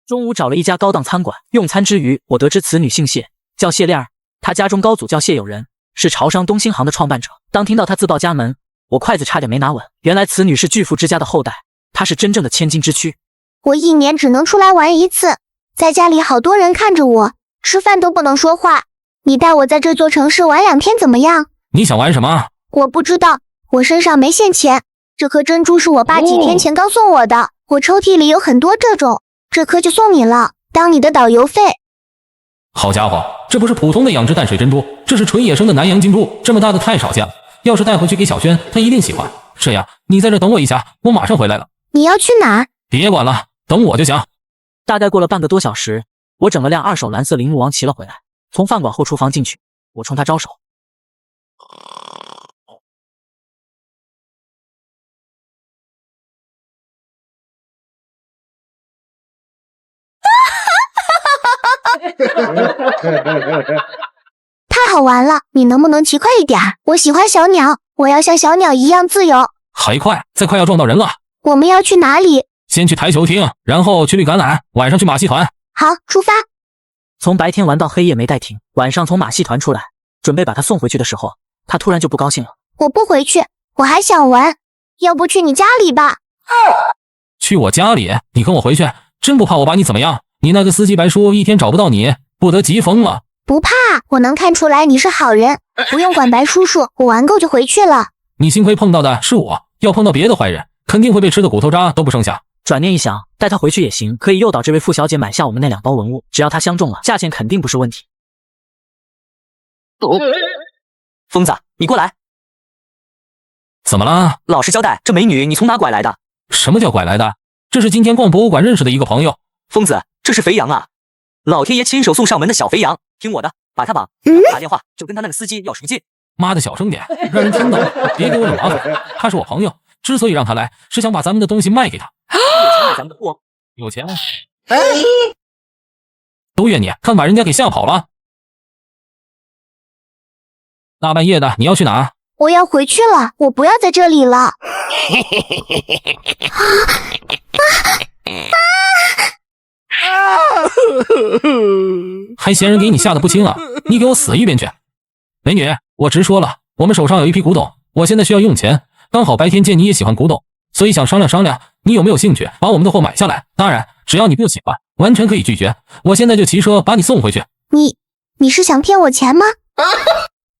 中午找了一家高档餐馆，用餐之余，我得知此女姓谢，叫谢恋儿，她家中高祖叫谢友仁，是潮商东兴行的创办者。当听到她自报家门，我筷子差点没拿稳。原来此女是巨富之家的后代，她是真正的千金之躯。我1年只能出来玩1次，在家里好多人看着我，吃饭都不能说话。你带我在这座城市玩2天怎么样？你想玩什么？我不知道，我身上没现钱。这颗珍珠是我爸几天前刚送我的，我抽屉里有很多这种，这颗就送你了，当你的导游费。好家伙，这不是普通的养殖淡水珍珠，这是纯野生的南洋金珠，这么大的太少见了。要是带回去给小轩，她一定喜欢。这样，你在这等我一下，我马上回来了。你要去哪儿？别管了，等我就行。大概过了半个多小时，我整了辆2手蓝色铃木王骑了回来，从饭馆后厨房进去，我冲他招手。太好玩了，你能不能骑快一点？我喜欢小鸟，我要像小鸟一样自由。还快，再快要撞到人了。我们要去哪里？先去台球厅，然后去绿橄榄，晚上去马戏团。好，出发。从白天玩到黑夜没带停，晚上从马戏团出来，准备把他送回去的时候，他突然就不高兴了。我不回去，我还想玩，要不去你家里吧？去我家里？你跟我回去，真不怕我把你怎么样？你那个司机白叔一天找不到你，不得急疯了。不怕，我能看出来你是好人，不用管白叔叔，我玩够就回去了。你幸亏碰到的是我，要碰到别的坏人，肯定会被吃的骨头渣都不剩下。转念一想，带他回去也行，可以诱导这位傅小姐买下我们那2包文物，只要她相中了，价钱肯定不是问题。疯子，你过来。怎么了？老实交代，这美女你从哪拐来的？什么叫拐来的？这是今天逛博物馆认识的一个朋友。疯子，这是肥羊啊！老天爷亲手送上门的小肥羊，听我的，把他绑，打电话就跟他那个司机要赎金。妈的，小声点，让人听到了，别给我惹麻烦。他是我朋友，之所以让他来，是想把咱们的东西卖给他。有钱买咱们的货？有钱？都怨你，看把人家给吓跑了。大半夜的，你要去哪？我要回去了，我不要在这里了。还嫌人给你吓得不轻啊！你给我死一边去！美女，我直说了，我们手上有一批古董，我现在需要用钱，刚好白天见你也喜欢古董，所以想商量商量，你有没有兴趣把我们的货买下来？当然，只要你不喜欢，完全可以拒绝。我现在就骑车把你送回去。你是想骗我钱吗？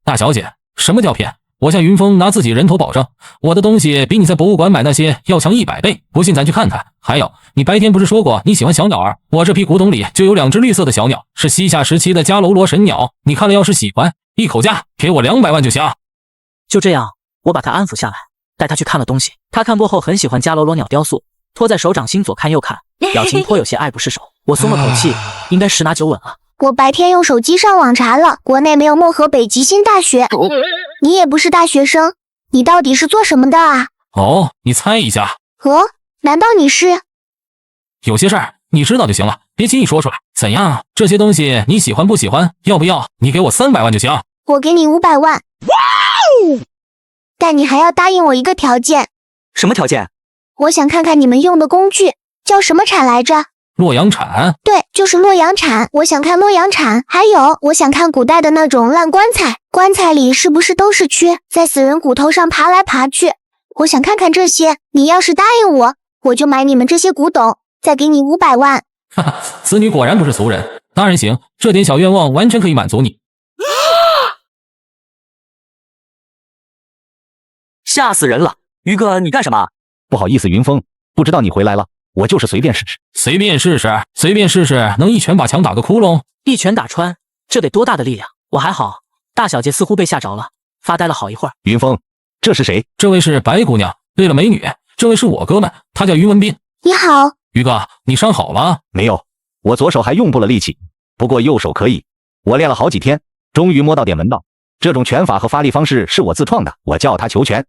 大小姐，什么叫骗？我向云峰拿自己人头保证，我的东西比你在博物馆买那些要强100倍，不信咱去看看。还有，你白天不是说过你喜欢小鸟儿？我这批古董里就有2只绿色的小鸟，是西夏时期的迦楼罗神鸟，你看了要是喜欢，一口价给我200万就行。就这样，我把他安抚下来，带他去看了东西。他看过后很喜欢迦楼罗鸟雕塑，托在手掌心左看右看，表情颇有些爱不释手。我松了口气，应该10拿9稳了。我白天用手机上网查了，国内没有漠河北极星大学。你也不是大学生，你到底是做什么的啊？哦，你猜一下。难道你是？有些事儿你知道就行了，别轻易说出来。怎样？这些东西你喜欢不喜欢？要不要？你给我300万就行。我给你500万。但你还要答应我一个条件。什么条件？我想看看你们用的工具，叫什么铲来着？洛阳铲？对，就是洛阳铲。我想看洛阳铲，还有我想看古代的那种烂棺材，棺材里是不是都是蛆，在死人骨头上爬来爬去？我想看看这些。你要是答应我，我就买你们这些古董，再给你500万。哈哈，此女果然不是俗人。当然行，这点小愿望完全可以满足你。吓死人了！于哥，你干什么？不好意思，云峰，不知道你回来了，我就是随便试试。随便试试，随便试试，能一拳把墙打个窟窿？一拳打穿，这得多大的力量？我还好，大小姐似乎被吓着了，发呆了好一会儿。云峰，这是谁？这位是白姑娘。对了，美女，这位是我哥们，他叫于文斌。你好，于哥，你伤好了？没有，我左手还用不了力气，不过右手可以。我练了好几天，终于摸到点门道。这种拳法和发力方式是我自创的，我叫它球拳。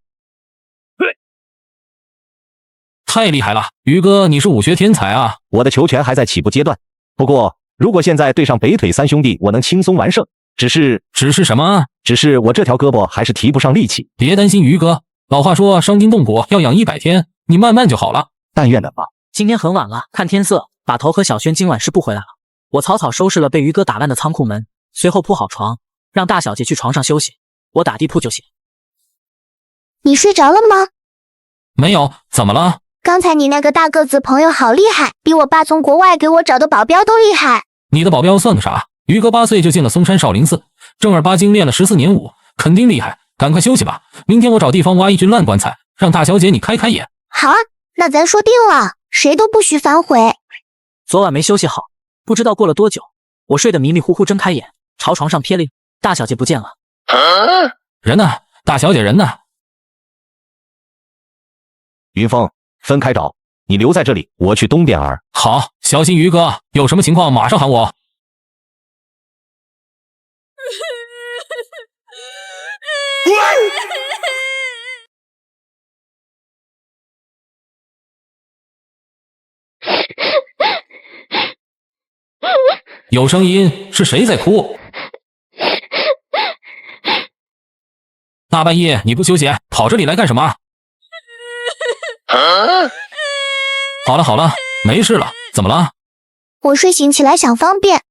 太厉害了，于哥，你是武学天才啊！我的球权还在起步阶段，不过如果现在对上北腿三兄弟，我能轻松完胜。只是什么？只是我这条胳膊还是提不上力气。别担心，于哥，老话说伤筋动骨要养100天，你慢慢就好了。但愿的吧。今天很晚了，看天色，把头和小轩今晚是不回来了。我草草收拾了被于哥打烂的仓库门，随后铺好床，让大小姐去床上休息，我打地铺就行。你睡着了吗？没有，怎么了？刚才你那个大个子朋友好厉害，比我爸从国外给我找的保镖都厉害。你的保镖算个啥？于哥8岁就进了嵩山少林寺，正儿八经练了14年武，肯定厉害。赶快休息吧，明天我找地方挖一具烂棺材，让大小姐你开开眼。好啊，那咱说定了，谁都不许反悔。昨晚没休息好，不知道过了多久，我睡得迷迷糊糊，睁开眼，朝床上瞥了一眼，大小姐不见了。人呢？大小姐人呢？云峰，分开找，你留在这里，我去东边儿。好，小心于哥，有什么情况马上喊我。有声音，是谁在哭？大半夜你不休息，跑这里来干什么？好了好了，没事了，怎么了？我睡醒起来想方便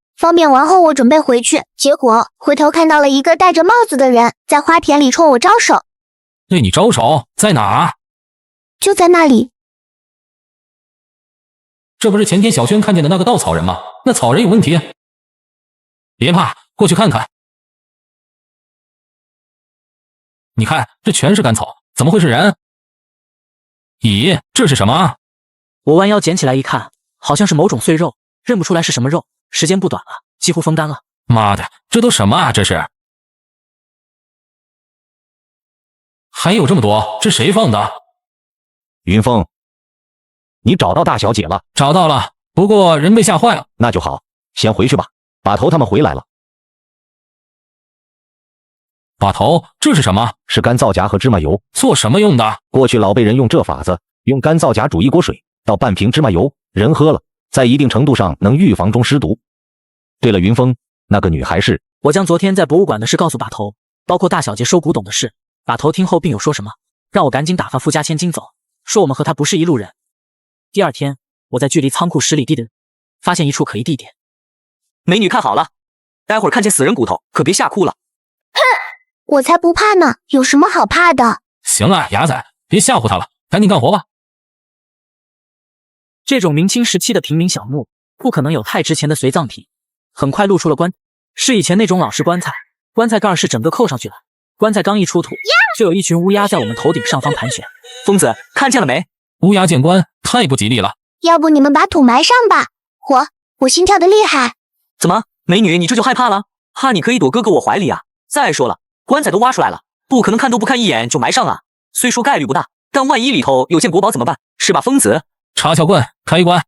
完后我准备回去，结果回头看到了一个戴着帽子的人在花田里冲我招手。对你招手？在哪？就在那里。这不是前天小轩看见的那个稻草人吗？那草人有问题。别怕，过去看看。你看，这全是干草，怎么会是人？咦，这是什么？我弯腰捡起来一看，好像是某种碎肉，认不出来是什么肉。时间不短了，几乎风干了。妈的，这都什么啊？这是？还有这么多，这谁放的？云峰，你找到大小姐了？找到了，不过人被吓坏了。那就好，先回去吧。把头他们回来了。把头，这是什么？是干皂荚和芝麻油。做什么用的？过去老辈人用这法子，用干皂荚煮1锅水，倒半瓶芝麻油，人喝了，在一定程度上能预防中湿毒。对了，云峰，那个女孩是……我将昨天在博物馆的事告诉把头，包括大小姐收古董的事。把头听后并有说什么，让我赶紧打发富家千金走，说我们和他不是一路人。第二天，我在距离仓库10里地的发现一处可疑地点。美女看好了，待会儿看见死人骨头可别吓哭了。哼，我才不怕呢，有什么好怕的？行了，牙仔，别吓唬他了，赶紧干活吧。这种明清时期的平民小墓，不可能有太值钱的随葬品。很快露出了棺，是以前那种老式棺材，棺材盖是整个扣上去的。棺材刚一出土，就有一群乌鸦在我们头顶上方盘旋。疯子，看见了没？乌鸦见棺，太不吉利了。要不你们把土埋上吧，我心跳的厉害。怎么，美女，你这就害怕了？怕你可以躲哥哥我怀里啊！再说了，棺材都挖出来了，不可能看都不看一眼就埋上啊。虽说概率不大，但万一里头有件国宝怎么办？是吧，疯子？插撬棍，开棺。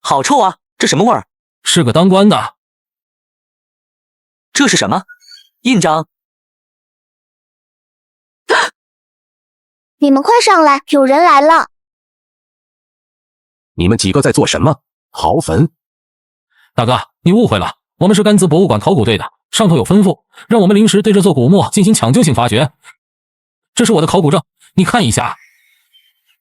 好臭啊！这什么味儿？是个当官的。这是什么？印章。你们快上来，有人来了。你们几个在做什么？刨坟？大哥，你误会了，我们是甘孜博物馆考古队的，上头有吩咐，让我们临时对这座古墓进行抢救性发掘。这是我的考古证，你看一下。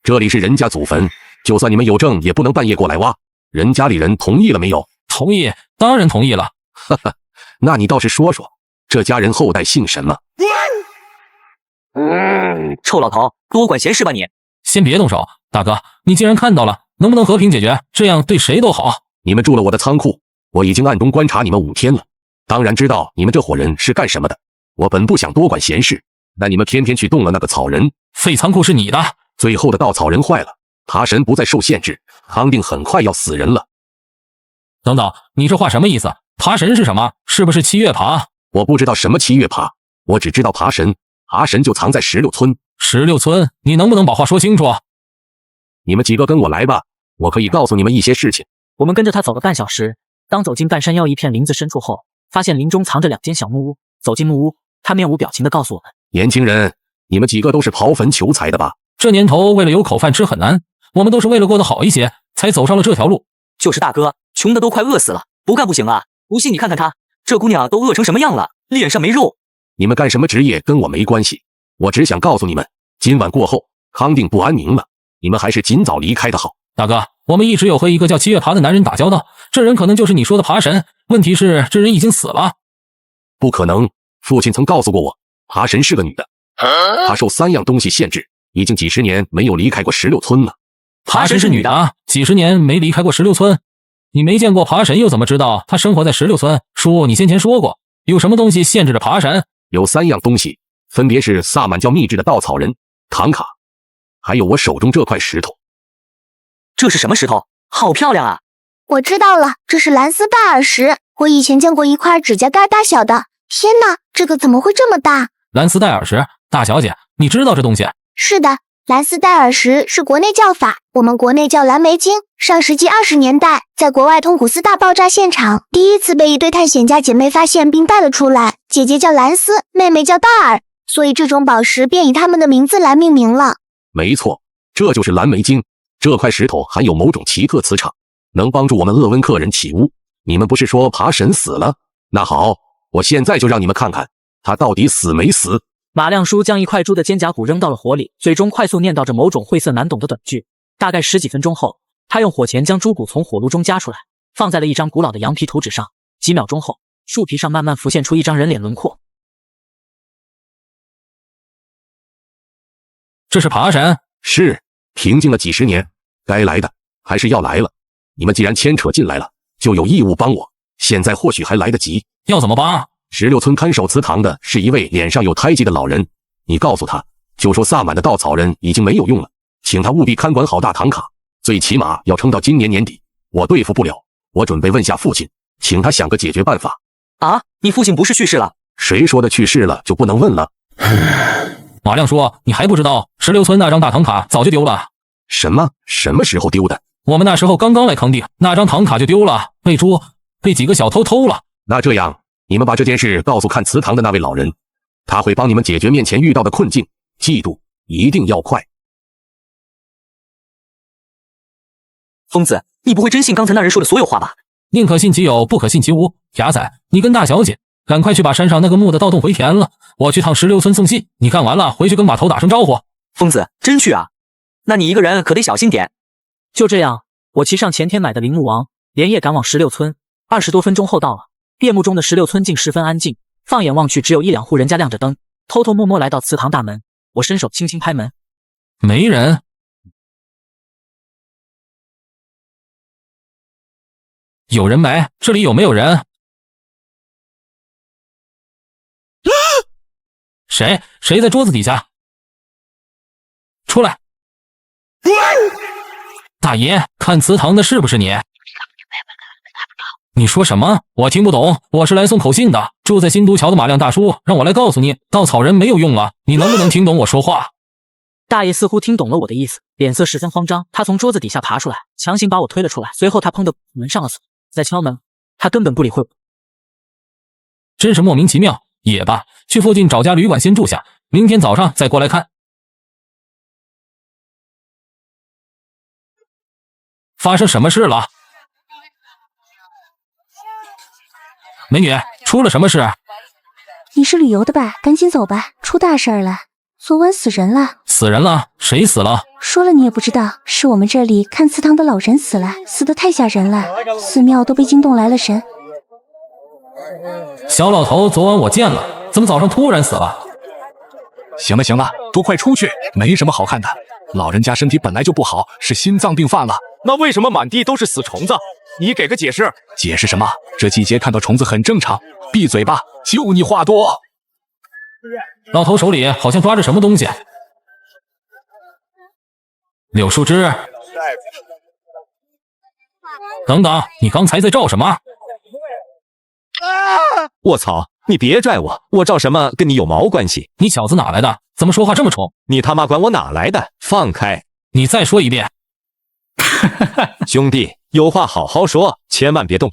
这里是人家祖坟，就算你们有证，也不能半夜过来挖。人家里人同意了没有？同意，当然同意了。哈哈，那你倒是说说，这家人后代姓什么？臭老头，多管闲事吧你！先别动手，大哥，你既然看到了，能不能和平解决？这样对谁都好。你们住了我的仓库，我已经暗中观察你们5天了，当然知道你们这伙人是干什么的。我本不想多管闲事，但你们偏偏去动了那个草人。废仓库是你的，最后的稻草人坏了，爬神不再受限制，康定很快要死人了。等等，你这话什么意思？爬神是什么？是不是7月爬？我不知道什么7月爬，我只知道爬神。爬神就藏在16村。16村，你能不能把话说清楚？你们几个跟我来吧，我可以告诉你们一些事情。我们跟着他走了半小时，当走进半山腰一片林子深处后，发现林中藏着2间小木屋。走进木屋，他面无表情地告诉我们：年轻人，你们几个都是刨坟求财的吧？这年头为了有口饭吃很难，我们都是为了过得好一些才走上了这条路。就是大哥，穷的都快饿死了，不干不行啊！不信你看看她，这姑娘都饿成什么样了，脸上没肉。你们干什么职业跟我没关系，我只想告诉你们，今晚过后，康定不安宁了，你们还是尽早离开的好。大哥，我们一直有和一个叫七月爬的男人打交道，这人可能就是你说的爬神，问题是这人已经死了。不可能，父亲曾告诉过我，爬神是个女的，她受3样东西限制，已经几十年没有离开过16村了。爬神是女的啊，几十年没离开过16村。你没见过爬神，又怎么知道她生活在16村？叔，你先前说过，有什么东西限制着爬神？有3样东西，分别是萨满教秘制的稻草人、唐卡，还有我手中这块石头。这是什么石头？好漂亮啊！我知道了，这是蓝丝大耳石。我以前见过一块指甲盖大小的，天哪，这个怎么会这么大？蓝丝带耳石，大小姐，你知道这东西？是的，蓝丝带耳石是国内叫法，我们国内叫蓝莓晶。上世纪20年代，在国外通古斯大爆炸现场，第一次被一对探险家姐妹发现并带了出来。姐姐叫蓝丝，妹妹叫大耳，所以这种宝石便以他们的名字来命名了。没错，这就是蓝莓晶。这块石头含有某种奇特磁场，能帮助我们鄂温克人起巫。你们不是说爬神死了？那好，我现在就让你们看看他到底死没死。马亮叔将一块猪的肩胛骨扔到了火里，嘴中快速念叨着某种晦涩难懂的短句。大概10几分钟后，他用火钳将猪骨从火炉中夹出来，放在了一张古老的羊皮图纸上。几秒钟后，树皮上慢慢浮现出一张人脸轮廓。这是爬神？是，平静了几十年，该来的还是要来了。你们既然牵扯进来了，就有义务帮我。现在或许还来得及。要怎么帮？16村看守祠堂的是一位脸上有胎记的老人，你告诉他，就说萨满的稻草人已经没有用了，请他务必看管好大唐卡，最起码要撑到今年年底。我对付不了，我准备问下父亲，请他想个解决办法。啊，你父亲不是去世了？谁说的去世了就不能问了？马亮叔，你还不知道16村那张大唐卡早就丢了。什么？什么时候丢的？我们那时候刚刚来康定，那张唐卡就丢了，被几个小偷偷了。那这样，你们把这件事告诉看祠堂的那位老人，他会帮你们解决面前遇到的困境。记住，一定要快。疯子，你不会真信刚才那人说的所有话吧？宁可信其有，不可信其无。牙仔，你跟大小姐赶快去把山上那个墓的盗洞回填了，我去趟16村送信。你干完了回去跟码头打声招呼。疯子，真去啊？那你一个人可得小心点。就这样，我骑上前天买的铃木王，连夜赶往16村。20多分钟后到了，夜幕中的16村竟十分安静，放眼望去只有1、2户人家亮着灯。偷偷摸摸来到祠堂大门，我伸手轻轻拍门，没人。有人没？这里有没有人？谁在桌子底下？出来！大爷，看祠堂的是不是你？你说什么？我听不懂。我是来送口信的，住在新都桥的马亮大叔让我来告诉你，稻草人没有用了。你能不能听懂我说话？大爷似乎听懂了我的意思，脸色十分慌张。他从桌子底下爬出来，强行把我推了出来。随后他砰的门上了锁，在敲门。他根本不理会我，真是莫名其妙。也罢，去附近找家旅馆先住下，明天早上再过来看。发生什么事了？美女，出了什么事？你是旅游的吧？赶紧走吧，出大事了！昨晚死人了。死人了？谁死了？说了你也不知道，是我们这里看祠堂的老人死了，死得太吓人了，寺庙都被惊动来了神。小老头昨晚我见了，怎么早上突然死了？行了行了，都快出去，没什么好看的。老人家身体本来就不好，是心脏病犯了。那为什么满地都是死虫子？你给个解释。解释什么？这季节看到虫子很正常。闭嘴吧，就你话多。老头手里好像抓着什么东西。柳树枝。等等，你刚才在照什么？我操！你别拽我，我照什么跟你有毛关系？你小子哪来的？怎么说话这么冲？你他妈管我哪来的？放开！你再说一遍。兄弟，有话好好说，千万别动。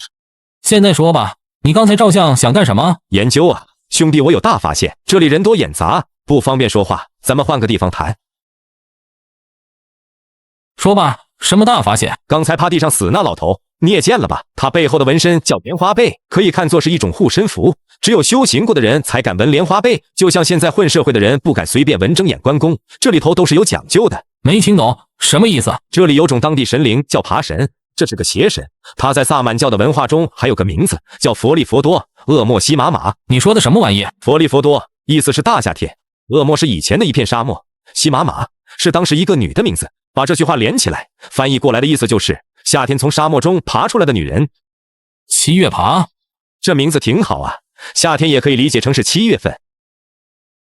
现在说吧，你刚才照相想干什么？研究啊，兄弟，我有大发现，这里人多眼杂，不方便说话，咱们换个地方谈。说吧，什么大发现？刚才趴地上死那老头，你也见了吧？他背后的纹身叫莲花被，可以看作是一种护身符，只有修行过的人才敢纹莲花被，就像现在混社会的人不敢随便纹睁眼关公，这里头都是有讲究的。没听懂，什么意思？这里有种当地神灵叫爬神，这是个邪神，他在萨满教的文化中还有个名字叫佛利佛多，恶莫西玛玛。你说的什么玩意？佛利佛多意思是大夏天，恶莫是以前的一片沙漠，西玛玛是当时一个女的名字。把这句话连起来，翻译过来的意思就是夏天从沙漠中爬出来的女人。七月爬，这名字挺好啊，夏天也可以理解成是7月份。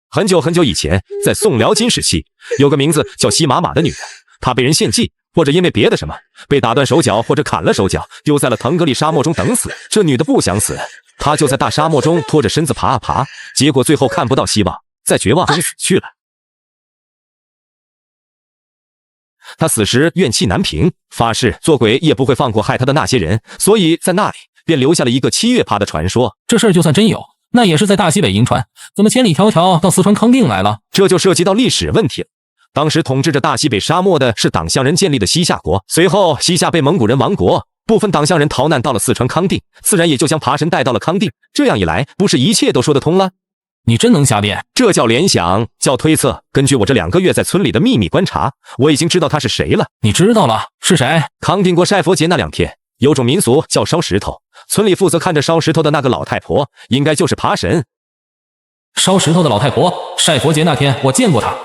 很久很久以前，在宋辽金时期，有个名字叫西玛玛的女人，她被人献祭，或者因为别的什么，被打断手脚或者砍了手脚，丢在了腾格里沙漠中等死。这女的不想死，她就在大沙漠中拖着身子爬啊爬，结果最后看不到希望，在绝望中死去了。他死时怨气难平，发誓做鬼也不会放过害他的那些人，所以在那里便留下了一个7月爬的传说。这事儿就算真有，那也是在大西北银川，怎么千里迢迢到四川康定来了？这就涉及到历史问题了。当时统治着大西北沙漠的是党项人建立的西夏国，随后西夏被蒙古人亡国，部分党项人逃难到了四川康定，自然也就将爬神带到了康定。这样一来，不是一切都说得通了？你真能瞎编，这叫联想，叫推测。根据我这2个月在村里的秘密观察，我已经知道他是谁了。你知道了是谁？康定过晒佛节那2天，有种民俗叫烧石头，村里负责看着烧石头的那个老太婆，应该就是爬神。烧石头的老太婆，晒佛节那天我见过她。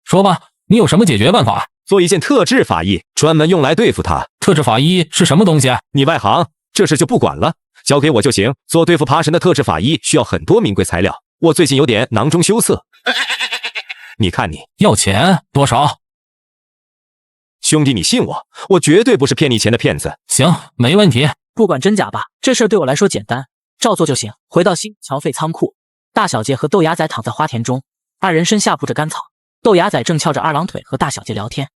说吧，你有什么解决办法？做一件特制法衣，专门用来对付他。特制法衣是什么东西？你外行，这事就不管了。交给我就行。做对付爬神的特制法衣需要很多名贵材料，我最近有点囊中羞涩。你看你要钱多少？兄弟，你信我，我绝对不是骗你钱的骗子。行，没问题。不管真假吧，这事儿对我来说简单，照做就行。回到新桥废仓库，大小姐和豆芽仔躺在花田中，2人身下铺着干草，豆芽仔正翘着2郎腿和大小姐聊天。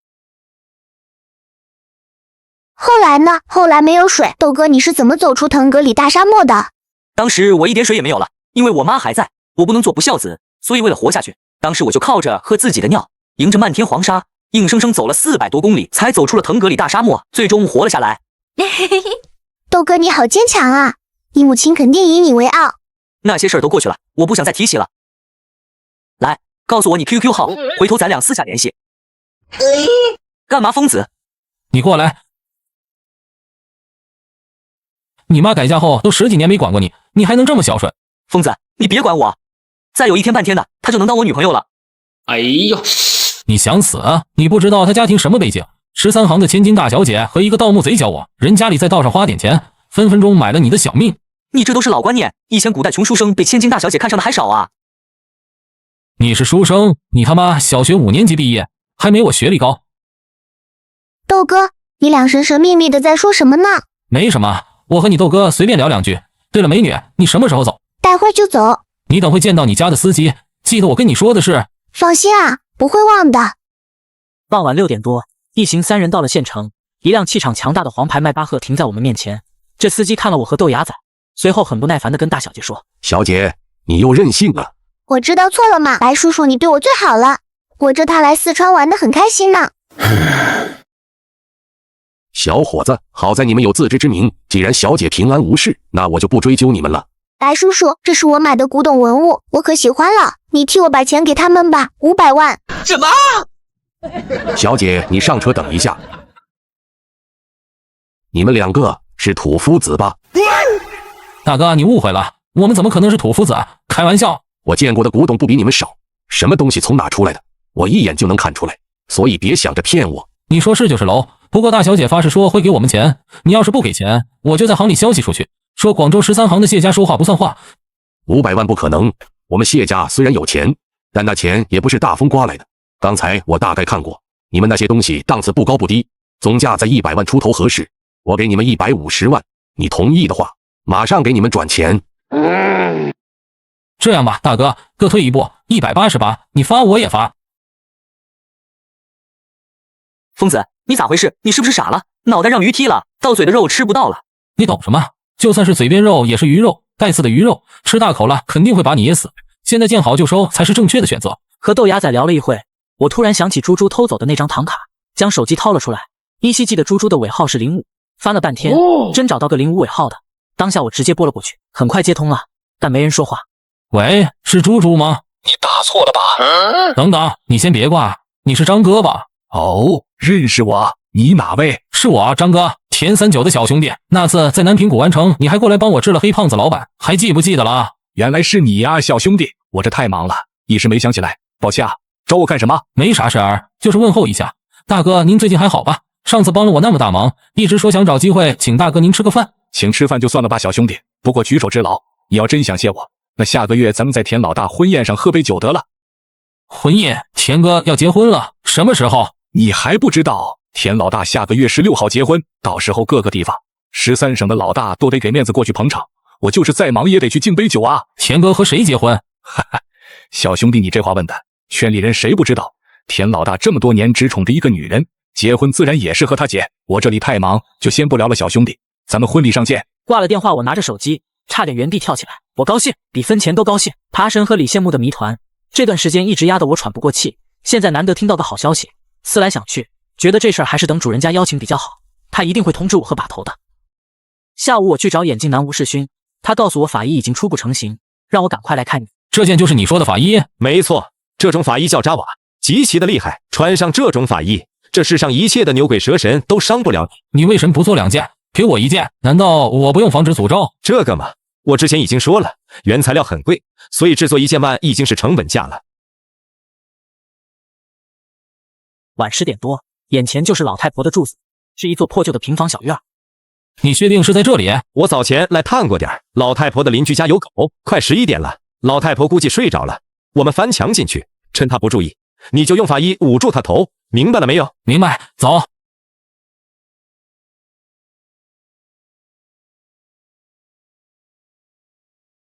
后来呢？后来没有水。豆哥，你是怎么走出腾格里大沙漠的？当时我一点水也没有了，因为我妈还在，我不能做不孝子，所以为了活下去，当时我就靠着喝自己的尿，迎着漫天黄沙，硬生生走了400多公里，才走出了腾格里大沙漠，最终活了下来。豆哥，你好坚强啊！你母亲肯定以你为傲。那些事儿都过去了，我不想再提起了。来，告诉我你 QQ 号，回头咱俩私下联系。干嘛，疯子？你过来。你妈改嫁后都10几年没管过你，你还能这么孝顺？疯子，你别管我，再有1天半天的，她就能当我女朋友了。哎呦，你想死啊？你不知道她家庭什么背景？13行的千金大小姐和一个盗墓贼教我，人家里在道上花点钱，分分钟买了你的小命。你这都是老观念，以前古代穷书生被千金大小姐看上的还少啊。你是书生，你他妈小学5年级毕业，还没我学历高。豆哥，你俩神神秘秘的在说什么呢？没什么。我和你豆哥随便聊2句。对了，美女，你什么时候走？待会就走。你等会见到你家的司机，记得我跟你说的是。放心啊，不会忘的。傍晚6点多，一行3人到了县城，一辆气场强大的黄牌迈巴赫停在我们面前。这司机看了我和豆芽仔，随后很不耐烦地跟大小姐说：“小姐，你又任性了。”我知道错了嘛，白叔叔，你对我最好了，我这趟来四川玩得很开心呢。小伙子，好在你们有自知之明，既然小姐平安无事，那我就不追究你们了。白叔叔，这是我买的古董文物，我可喜欢了，你替我把钱给他们吧，500万。什么？小姐，你上车等一下。你们2个是土夫子吧？大哥，你误会了，我们怎么可能是土夫子啊？开玩笑。我见过的古董不比你们少，什么东西从哪出来的，我一眼就能看出来，所以别想着骗我。你说是就是喽。不过大小姐发誓说会给我们钱，你要是不给钱，我就在行里消息出去，说广州13行的谢家说话不算话。500万不可能，我们谢家虽然有钱，但那钱也不是大风刮来的。刚才我大概看过，你们那些东西档次不高不低，总价在100万出头合适。我给你们150万，你同意的话，马上给你们转钱。这样吧，大哥，各退一步，188，你发我也发。疯子，你咋回事？你是不是傻了？脑袋让鱼踢了，到嘴的肉吃不到了。你懂什么？就算是嘴边肉也是鱼肉，带刺的鱼肉，吃大口了肯定会把你噎死。现在见好就收才是正确的选择。和豆芽仔聊了一会，我突然想起猪猪偷走的那张唐卡，将手机掏了出来，依稀记得猪猪的尾号是05，翻了半天，真找到个05尾号的。当下我直接拨了过去，很快接通了，但没人说话。喂，是猪猪吗？你打错了吧？等等，你先别挂，你是张哥吧？哦，认识我？你哪位？是我啊，张哥，田39的小兄弟。那次在南平古玩城，你还过来帮我治了黑胖子老板，还记不记得了？原来是你呀，小兄弟，我这太忙了，一时没想起来，抱歉啊。找我干什么？没啥事儿，就是问候一下。大哥，您最近还好吧？上次帮了我那么大忙，一直说想找机会请大哥您吃个饭。请吃饭就算了吧，小兄弟。不过举手之劳，你要真想谢我，那下个月咱们在田老大婚宴上喝杯酒得了。婚宴？田哥要结婚了？什么时候？你还不知道？田老大下个月16号结婚，到时候各个地方13省的老大都得给面子过去捧场，我就是再忙也得去敬杯酒啊。田哥和谁结婚？哈哈，小兄弟，你这话问的，圈里人谁不知道？田老大这么多年只宠着一个女人，结婚自然也是和她结。我这里太忙，就先不聊了，小兄弟，咱们婚礼上见。挂了电话，我拿着手机，差点原地跳起来。我高兴，比分钱都高兴。爬神和李羡慕的谜团，这段时间一直压得我喘不过气，现在难得听到个好消息，思来想去，觉得这事儿还是等主人家邀请比较好，他一定会通知我和把头的。下午我去找眼镜男吴世勋，他告诉我法医已经初步成型，让我赶快来看你。这件就是你说的法医？没错，这种法医叫扎瓦，极其的厉害。穿上这种法医，这世上一切的牛鬼蛇神都伤不了你。你为什么不做2件，给我1件？难道我不用防止诅咒？这个嘛，我之前已经说了，原材料很贵，所以制作1件万已经是成本价了。晚10点多，眼前就是老太婆的住子，是一座破旧的平房小院。你确定是在这里？我早前来探过点，老太婆的邻居家有狗。快11点了，老太婆估计睡着了，我们翻墙进去，趁她不注意，你就用法医捂住她头，明白了没有？明白，走。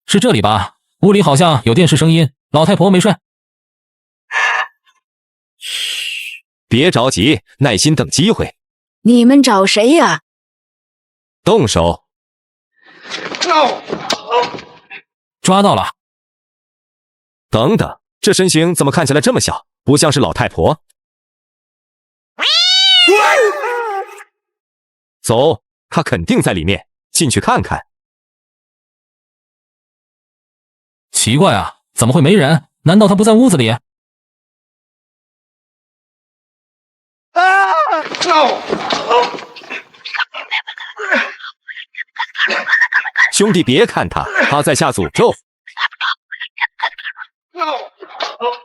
是这里吧？屋里好像有电视声音，老太婆没睡。嘘，别着急，耐心等机会。你们找谁呀？动手！抓到了。等等，这身形怎么看起来这么小，不像是老太婆。走，她肯定在里面，进去看看。奇怪啊，怎么会没人？难道她不在屋子里？兄弟，别看他，他在下诅咒。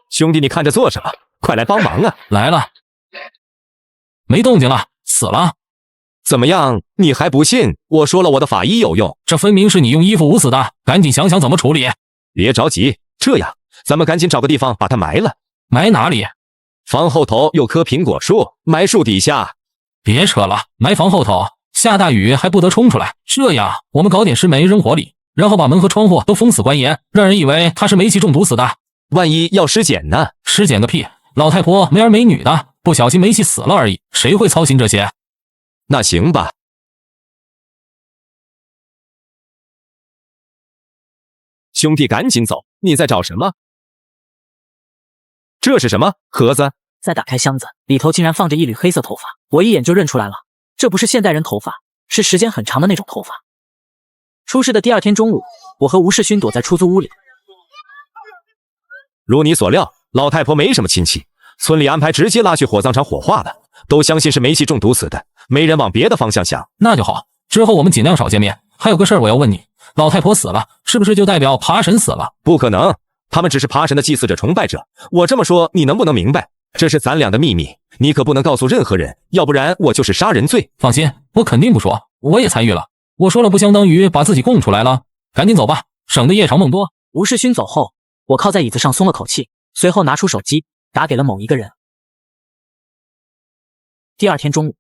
兄弟，你看着做什么？快来帮忙啊！来了。没动静了，死了。怎么样？你还不信？我说了，我的法医有用。这分明是你用衣服捂死的，赶紧想想怎么处理。别着急，这样，咱们赶紧找个地方把它埋了。埋哪里？房后头有棵苹果树，埋树底下。别扯了，埋房后头，下大雨还不得冲出来。这样，我们搞点湿煤扔火里，然后把门和窗户都封死关严，让人以为他是煤气中毒死的。万一要尸检呢？尸检个屁！老太婆没儿没女的，不小心煤气死了而已，谁会操心这些？那行吧。兄弟，赶紧走！你在找什么？这是什么盒子？再打开箱子，里头竟然放着一缕黑色头发，我一眼就认出来了，这不是现代人头发，是时间很长的那种头发。出事的第2天中午，我和吴世勋躲在出租屋里。如你所料，老太婆没什么亲戚，村里安排直接拉去火葬场火化了，都相信是煤气中毒死的，没人往别的方向想。那就好，之后我们尽量少见面。还有个事儿我要问你，老太婆死了，是不是就代表爬神死了？不可能，他们只是爬神的祭祀者、崇拜者。我这么说，你能不能明白？这是咱俩的秘密，你可不能告诉任何人，要不然我就是杀人罪。放心，我肯定不说，我也参与了。我说了不相当于把自己供出来了。赶紧走吧，省得夜长梦多。吴世勋走后，我靠在椅子上松了口气，随后拿出手机打给了某一个人。第2天中午，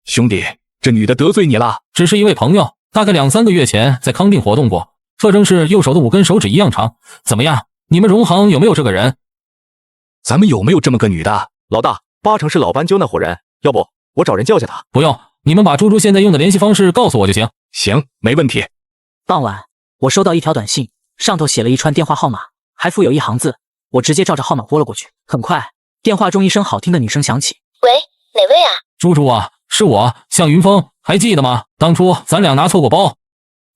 兄弟，这女的得罪你了？只是一位朋友，大概2、3个月前在康定活动过，特征是右手的5根手指一样长。怎么样，你们荣行有没有这个人？咱们有没有这么个女的？老大，8成是老斑鸠那伙人，要不我找人叫下他。不用，你们把猪猪现在用的联系方式告诉我就行。行，没问题。傍晚，我收到一条短信，上头写了一串电话号码，还附有一行字，我直接照着号码拨了过去。很快，电话中一声好听的女声响起：“喂，哪位啊？”“猪猪啊，是我，向云峰，还记得吗？当初咱俩拿错过包。”“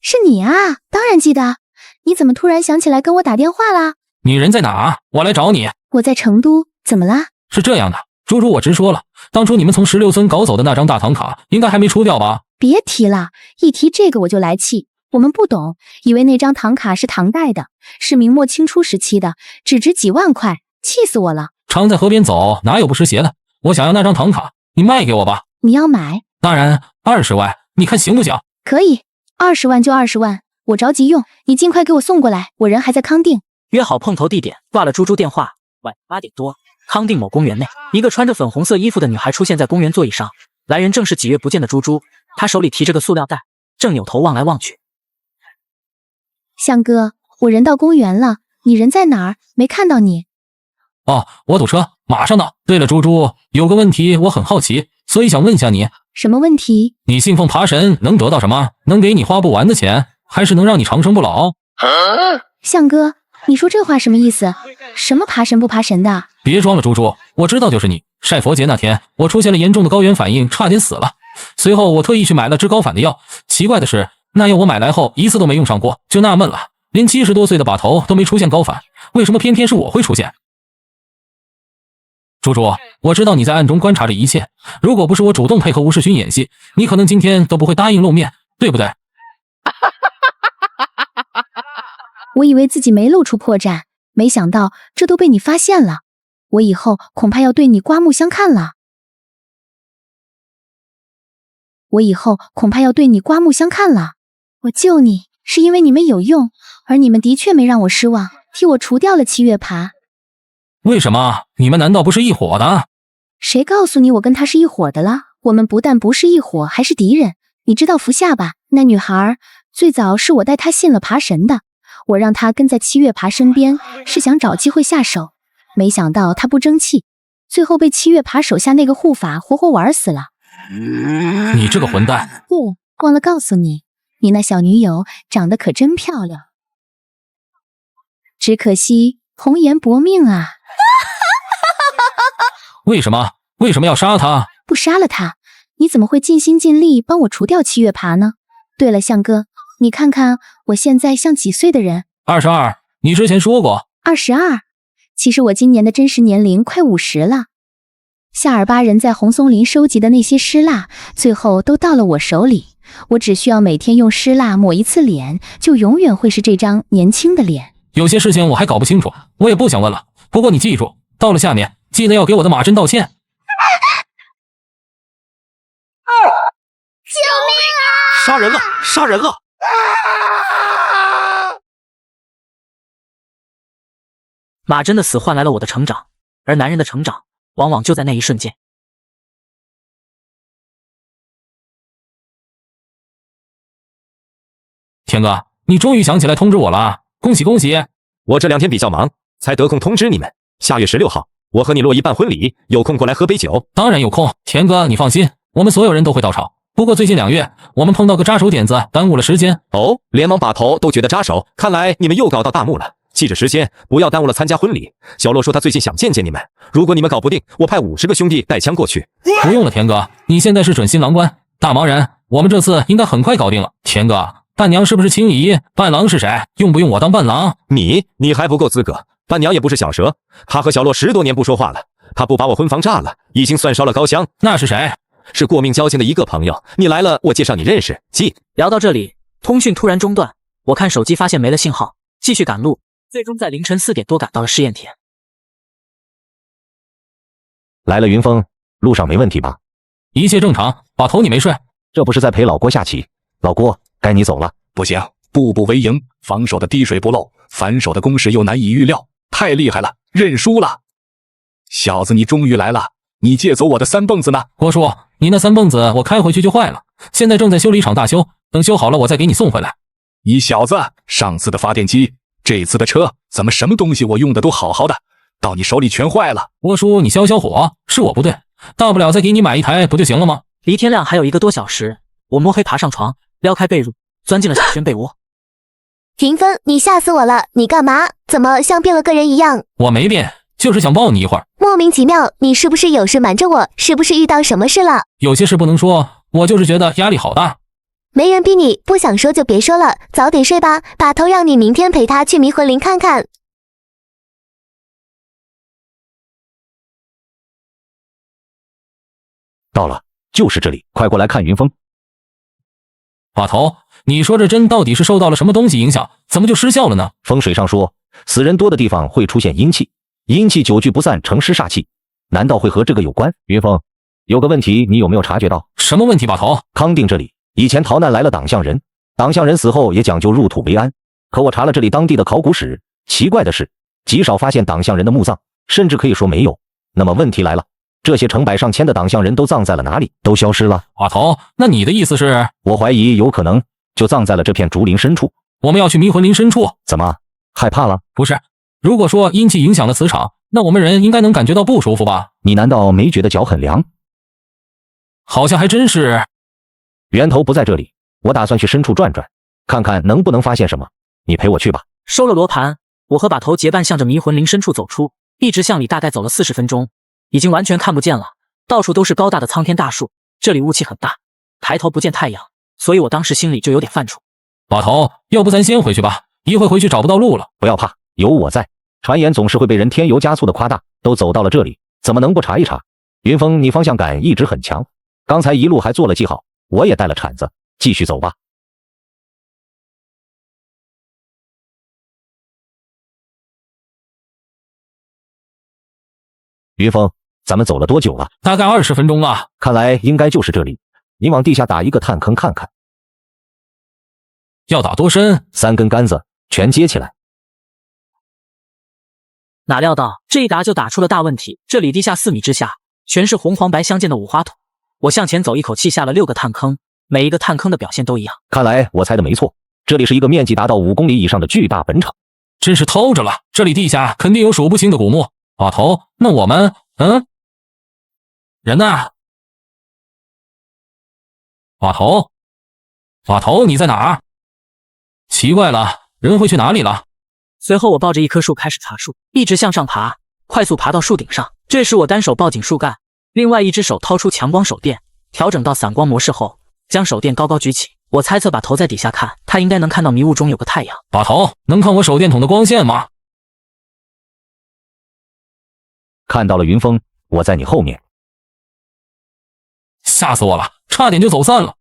是你啊，当然记得。你怎么突然想起来跟我打电话啦？”“你人在哪？我来找你。”“我在成都，怎么啦？”“是这样的，猪猪，我直说了，当初你们从16村搞走的那张大唐卡，应该还没出掉吧？”“别提了，一提这个我就来气。我们不懂，以为那张唐卡是唐代的，是明末清初时期的，只值几万块，气死我了。”“常在河边走，哪有不湿鞋的？我想要那张唐卡，你卖给我吧。”“你要买？当然，20万，你看行不行？”“可以，20万就20万，我着急用，你尽快给我送过来，我人还在康定。”约好碰头地点，挂了猪猪电话。晚8点多，康定某公园内，一个穿着粉红色衣服的女孩出现在公园座椅上，来人正是几月不见的猪猪，她手里提着个塑料袋，正扭头望来望去。“向哥，我人到公园了，你人在哪儿？没看到你。”“哦，我堵车，马上到。对了，猪猪，有个问题我很好奇，所以想问下你。”“什么问题？”“你信奉爬神能得到什么？能给你花不完的钱，还是能让你长生不老？”“向哥，你说这话什么意思？什么爬神不爬神的？”“别装了，猪猪，我知道就是你。晒佛节那天，我出现了严重的高原反应，差点死了。随后我特意去买了治高反的药，奇怪的是，那药我买来后一次都没用上过，就纳闷了，连70多岁的把头都没出现高反，为什么偏偏是我会出现？”“猪猪，我知道你在暗中观察着一切，如果不是我主动配合吴世勋演戏，你可能今天都不会答应露面，对不对？”“我以为自己没露出破绽，没想到这都被你发现了。我以后恐怕要对你刮目相看了。我救你是因为你们有用，而你们的确没让我失望，替我除掉了七月爬。”“为什么？你们难道不是一伙的？”“谁告诉你我跟他是一伙的了？我们不但不是一伙，还是敌人。你知道福夏吧？那女孩最早是我带她信了爬神的，我让她跟在七月爬身边，是想找机会下手。没想到她不争气，最后被七月爬手下那个护法活活玩死了。”“你这个混蛋！”“对，忘了告诉你，你那小女友长得可真漂亮，只可惜红颜薄命啊。”“为什么？为什么要杀她？”“不杀了她，你怎么会尽心尽力帮我除掉七月爬呢？对了，向哥，你看看我现在像几岁的人？”“22，你之前说过。”“22，其实我今年的真实年龄快50了。夏尔巴人在红松林收集的那些尸蜡，最后都到了我手里。我只需要每天用尸蜡抹一次脸，就永远会是这张年轻的脸。”“有些事情我还搞不清楚，我也不想问了。不过你记住，到了下面记得要给我的马真道歉。”“救命啊！杀人了！杀人了！”马真的死换来了我的成长，而男人的成长往往就在那一瞬间。天哥，你终于想起来通知我了，恭喜恭喜！我这2天比较忙，才得空通知你们。下月16号，我和你洛伊办婚礼，有空过来喝杯酒。当然有空，田哥你放心，我们所有人都会到场。不过最近2月，我们碰到个扎手点子，耽误了时间。哦，连忙把头都觉得扎手，看来你们又搞到大幕了。记着时间，不要耽误了参加婚礼。小洛说他最近想见见你们，如果你们搞不定，我派50个兄弟带枪过去。不用了，田哥，你现在是准新郎官，大忙人，我们这次应该很快搞定了。田哥，伴娘是不是青姨？伴郎是谁？用不用我当伴郎？你还不够资格，伴娘也不是小蛇，她和小洛10多年不说话了，她不把我婚房炸了，已经算烧了高香。那是谁？是过命交情的一个朋友，你来了，我介绍你认识。聊到这里，通讯突然中断，我看手机发现没了信号，继续赶路，最终在凌晨4点多赶到了试验田。来了，云峰，路上没问题吧？一切正常，把头你没睡？这不是在陪老郭下棋？老郭，该你走了。不行，步步为营，防守的滴水不漏，反手的攻势又难以预料，太厉害了，认输了。小子，你终于来了，你借走我的3蹦子呢？郭叔，你那3蹦子我开回去就坏了，现在正在修理厂大修，等修好了我再给你送回来。你小子，上次的发电机，这次的车，怎么什么东西我用的都好好的，到你手里全坏了？郭叔，你消消火，是我不对，大不了再给你买一台不就行了吗？离天亮还有1个多小时，我摸黑爬上床，撩开被褥，钻进了小轩被窝。云峰，你吓死我了！你干嘛？怎么像变了个人一样？我没变，就是想抱你一会儿。莫名其妙，你是不是有事瞒着我？是不是遇到什么事了？有些事不能说，我就是觉得压力好大。没人逼你，不想说就别说了，早点睡吧。把头让你明天陪他去迷魂林看看。到了，就是这里，快过来看云峰。把头，你说这针到底是受到了什么东西影响，怎么就失效了呢？风水上说，死人多的地方会出现阴气，阴气久聚不散，成尸煞气，难道会和这个有关？云峰，有个问题你有没有察觉到？什么问题？把头，康定这里以前逃难来了党项人，党项人死后也讲究入土为安，可我查了这里当地的考古史，奇怪的是极少发现党项人的墓葬，甚至可以说没有。那么问题来了，这些成百上千的党项人都葬在了哪里？都消失了。把头，那你的意思是？我怀疑有可能就葬在了这片竹林深处。我们要去迷魂林深处？怎么害怕了？不是，如果说阴气影响了磁场，那我们人应该能感觉到不舒服吧？你难道没觉得脚很凉？好像还真是。源头不在这里，我打算去深处转转，看看能不能发现什么。你陪我去吧。收了罗盘，我和把头结伴向着迷魂林深处走出，一直向里大概走了40分钟，已经完全看不见了，到处都是高大的苍天大树，这里雾气很大，抬头不见太阳，所以我当时心里就有点犯怵。把头，要不咱先回去吧，一会回去找不到路了。不要怕，有我在。传言总是会被人添油加醋的夸大，都走到了这里，怎么能不查一查？云峰，你方向感一直很强，刚才一路还做了记号，我也带了铲子，继续走吧。云峰，咱们走了多久了？大概20分钟了。看来应该就是这里。你往地下打一个探坑看看。要打多深？3根杆子全接起来。哪料到这一打就打出了大问题，这里地下4米之下全是红黄白相间的五花土。我向前走，一口气下了6个探坑，每一个探坑的表现都一样。看来我猜的没错，这里是一个面积达到5公里以上的巨大坟场。真是透着了，这里地下肯定有数不清的古墓。把头，那我们人呢？把头，把头，你在哪儿？奇怪了，人会去哪里了？随后我抱着一棵树开始爬树，一直向上爬，快速爬到树顶上。这时我单手抱紧树干，另外一只手掏出强光手电，调整到散光模式后，将手电高高举起。我猜测把头在底下看，他应该能看到迷雾中有个太阳。把头，能看我手电筒的光线吗？看到了云峰，我在你后面。吓死我了，差点就走散了。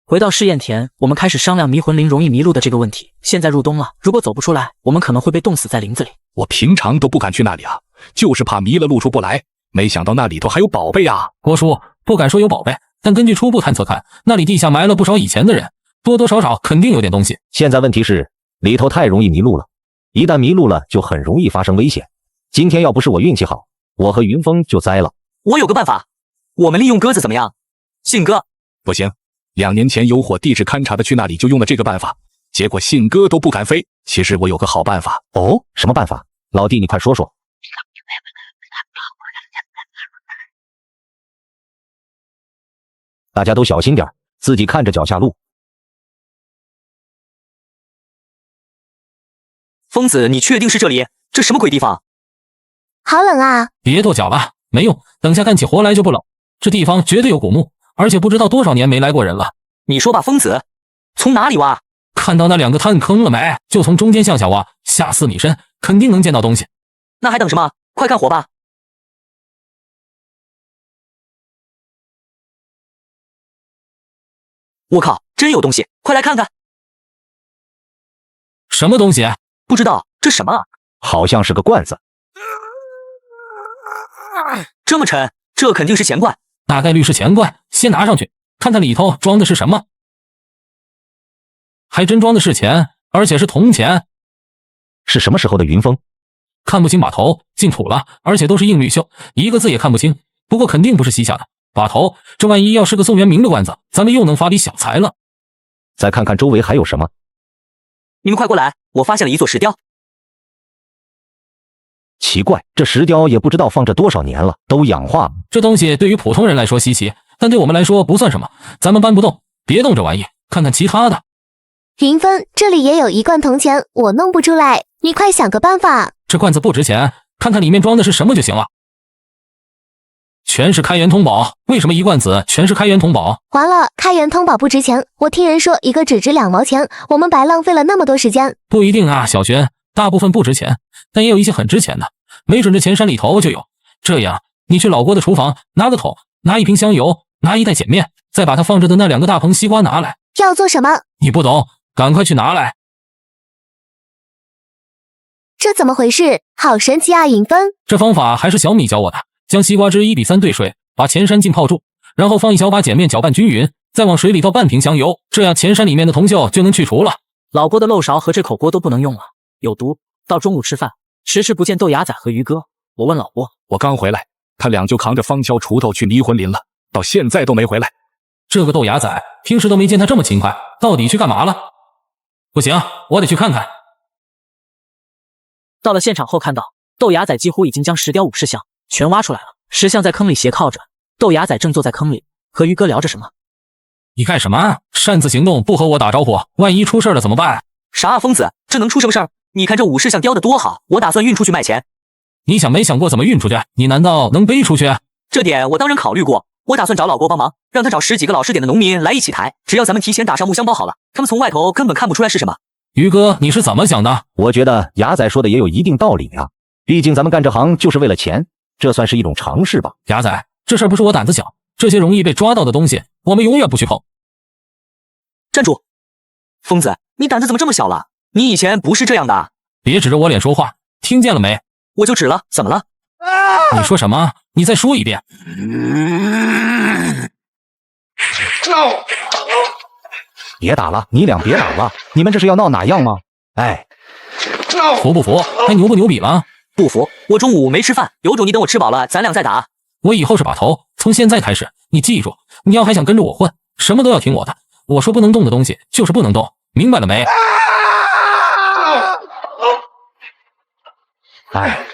回到试验田，我们开始商量迷魂林容易迷路的这个问题。现在入冬了，如果走不出来，我们可能会被冻死在林子里。我平常都不敢去那里啊，就是怕迷了路出不来。没想到那里头还有宝贝啊！郭叔，不敢说有宝贝，但根据初步探测看，那里地下埋了不少以前的人，多多少少肯定有点东西。现在问题是，里头太容易迷路了，一旦迷路了，就很容易发生危险。今天要不是我运气好，我和云峰就栽了。我有个办法，我们利用鸽子怎么样？信鸽不行，2年前有伙地质勘察的去那里就用了这个办法，结果信鸽都不敢飞。其实我有个好办法。哦，什么办法？老弟，你快说说。大家都小心点，自己看着脚下路。疯子，你确定是这里？这什么鬼地方？好冷啊！别跺脚了，没用，等下干起活来就不冷。这地方绝对有古墓，而且不知道多少年没来过人了。你说吧，疯子，从哪里挖？看到那2个探坑了没？就从中间向下挖，下4米深，肯定能见到东西。那还等什么？快干活吧！我靠，真有东西！快来看看。什么东西？不知道，这什么啊？好像是个罐子。这么沉，这肯定是钱罐。大概率是钱罐，先拿上去，看看里头装的是什么。还真装的是钱，而且是铜钱。是什么时候的云峰？看不清把头，进土了，而且都是硬铝锈，一个字也看不清。不过肯定不是西夏的。把头，这万一要是个宋元明的罐子，咱们又能发笔小财了。再看看周围还有什么。你们快过来，我发现了一座石雕。奇怪，这石雕也不知道放着多少年了，都氧化了。这东西对于普通人来说稀奇，但对我们来说不算什么。咱们搬不动，别动这玩意，看看其他的。云芬，这里也有一罐铜钱，我弄不出来，你快想个办法。这罐子不值钱，看看里面装的是什么就行了。全是开元通宝，为什么一罐子全是开元通宝？完了，开元通宝不值钱，我听人说一个只值2毛钱，我们白浪费了那么多时间。不一定啊，小璇，大部分不值钱，但也有一些很值钱的，没准这钱山里头就有。这样，你去老郭的厨房拿个桶，拿一瓶香油，拿一袋碱面，再把它放着的那2个大棚西瓜拿来。要做什么？你不懂，赶快去拿来。这怎么回事？好神奇啊，尹芬！这方法还是小米教我的，将西瓜汁1:3兑水，把钱山浸泡住，然后放一小把碱面搅拌均匀，再往水里倒半瓶香油，这样钱山里面的铜锈就能去除了。老郭的漏勺和这口锅都不能用了，有毒。到中午吃饭，迟迟不见豆芽仔和于哥，我问老郭，我刚回来，他俩就扛着方锹锄头去离婚林了，到现在都没回来。这个豆芽仔平时都没见他这么勤快，到底去干嘛了？不行，我得去看看。到了现场后，看到豆芽仔几乎已经将石雕武士像全挖出来了，石像在坑里斜靠着，豆芽仔正坐在坑里和于哥聊着什么。你干什么？擅自行动，不和我打招呼，万一出事了怎么办？啥啊，疯子，这能出什么事儿？你看这武士像雕得多好，我打算运出去卖钱。你想没想过怎么运出去？你难道能背出去？这点我当然考虑过，我打算找老郭帮忙，让他找10几个老实点的农民来一起抬，只要咱们提前打上木箱包好了，他们从外头根本看不出来是什么。于哥，你是怎么想的？我觉得牙仔说的也有一定道理啊，毕竟咱们干这行就是为了钱，这算是一种常识吧。牙仔，这事儿不是我胆子小，这些容易被抓到的东西，我们永远不去碰。站住！疯子，你胆子怎么这么小了？你以前不是这样的啊！别指着我脸说话，听见了没？我就指了，怎么了？你说什么？你再说一遍。别打了，你俩别打了，你们这是要闹哪样吗？哎，服不服？还牛不牛比了？不服，我中午没吃饭，有种你等我吃饱了，咱俩再打。我以后是把头，从现在开始，你记住，你要还想跟着我混，什么都要听我的。我说不能动的东西就是不能动，明白了没？哎，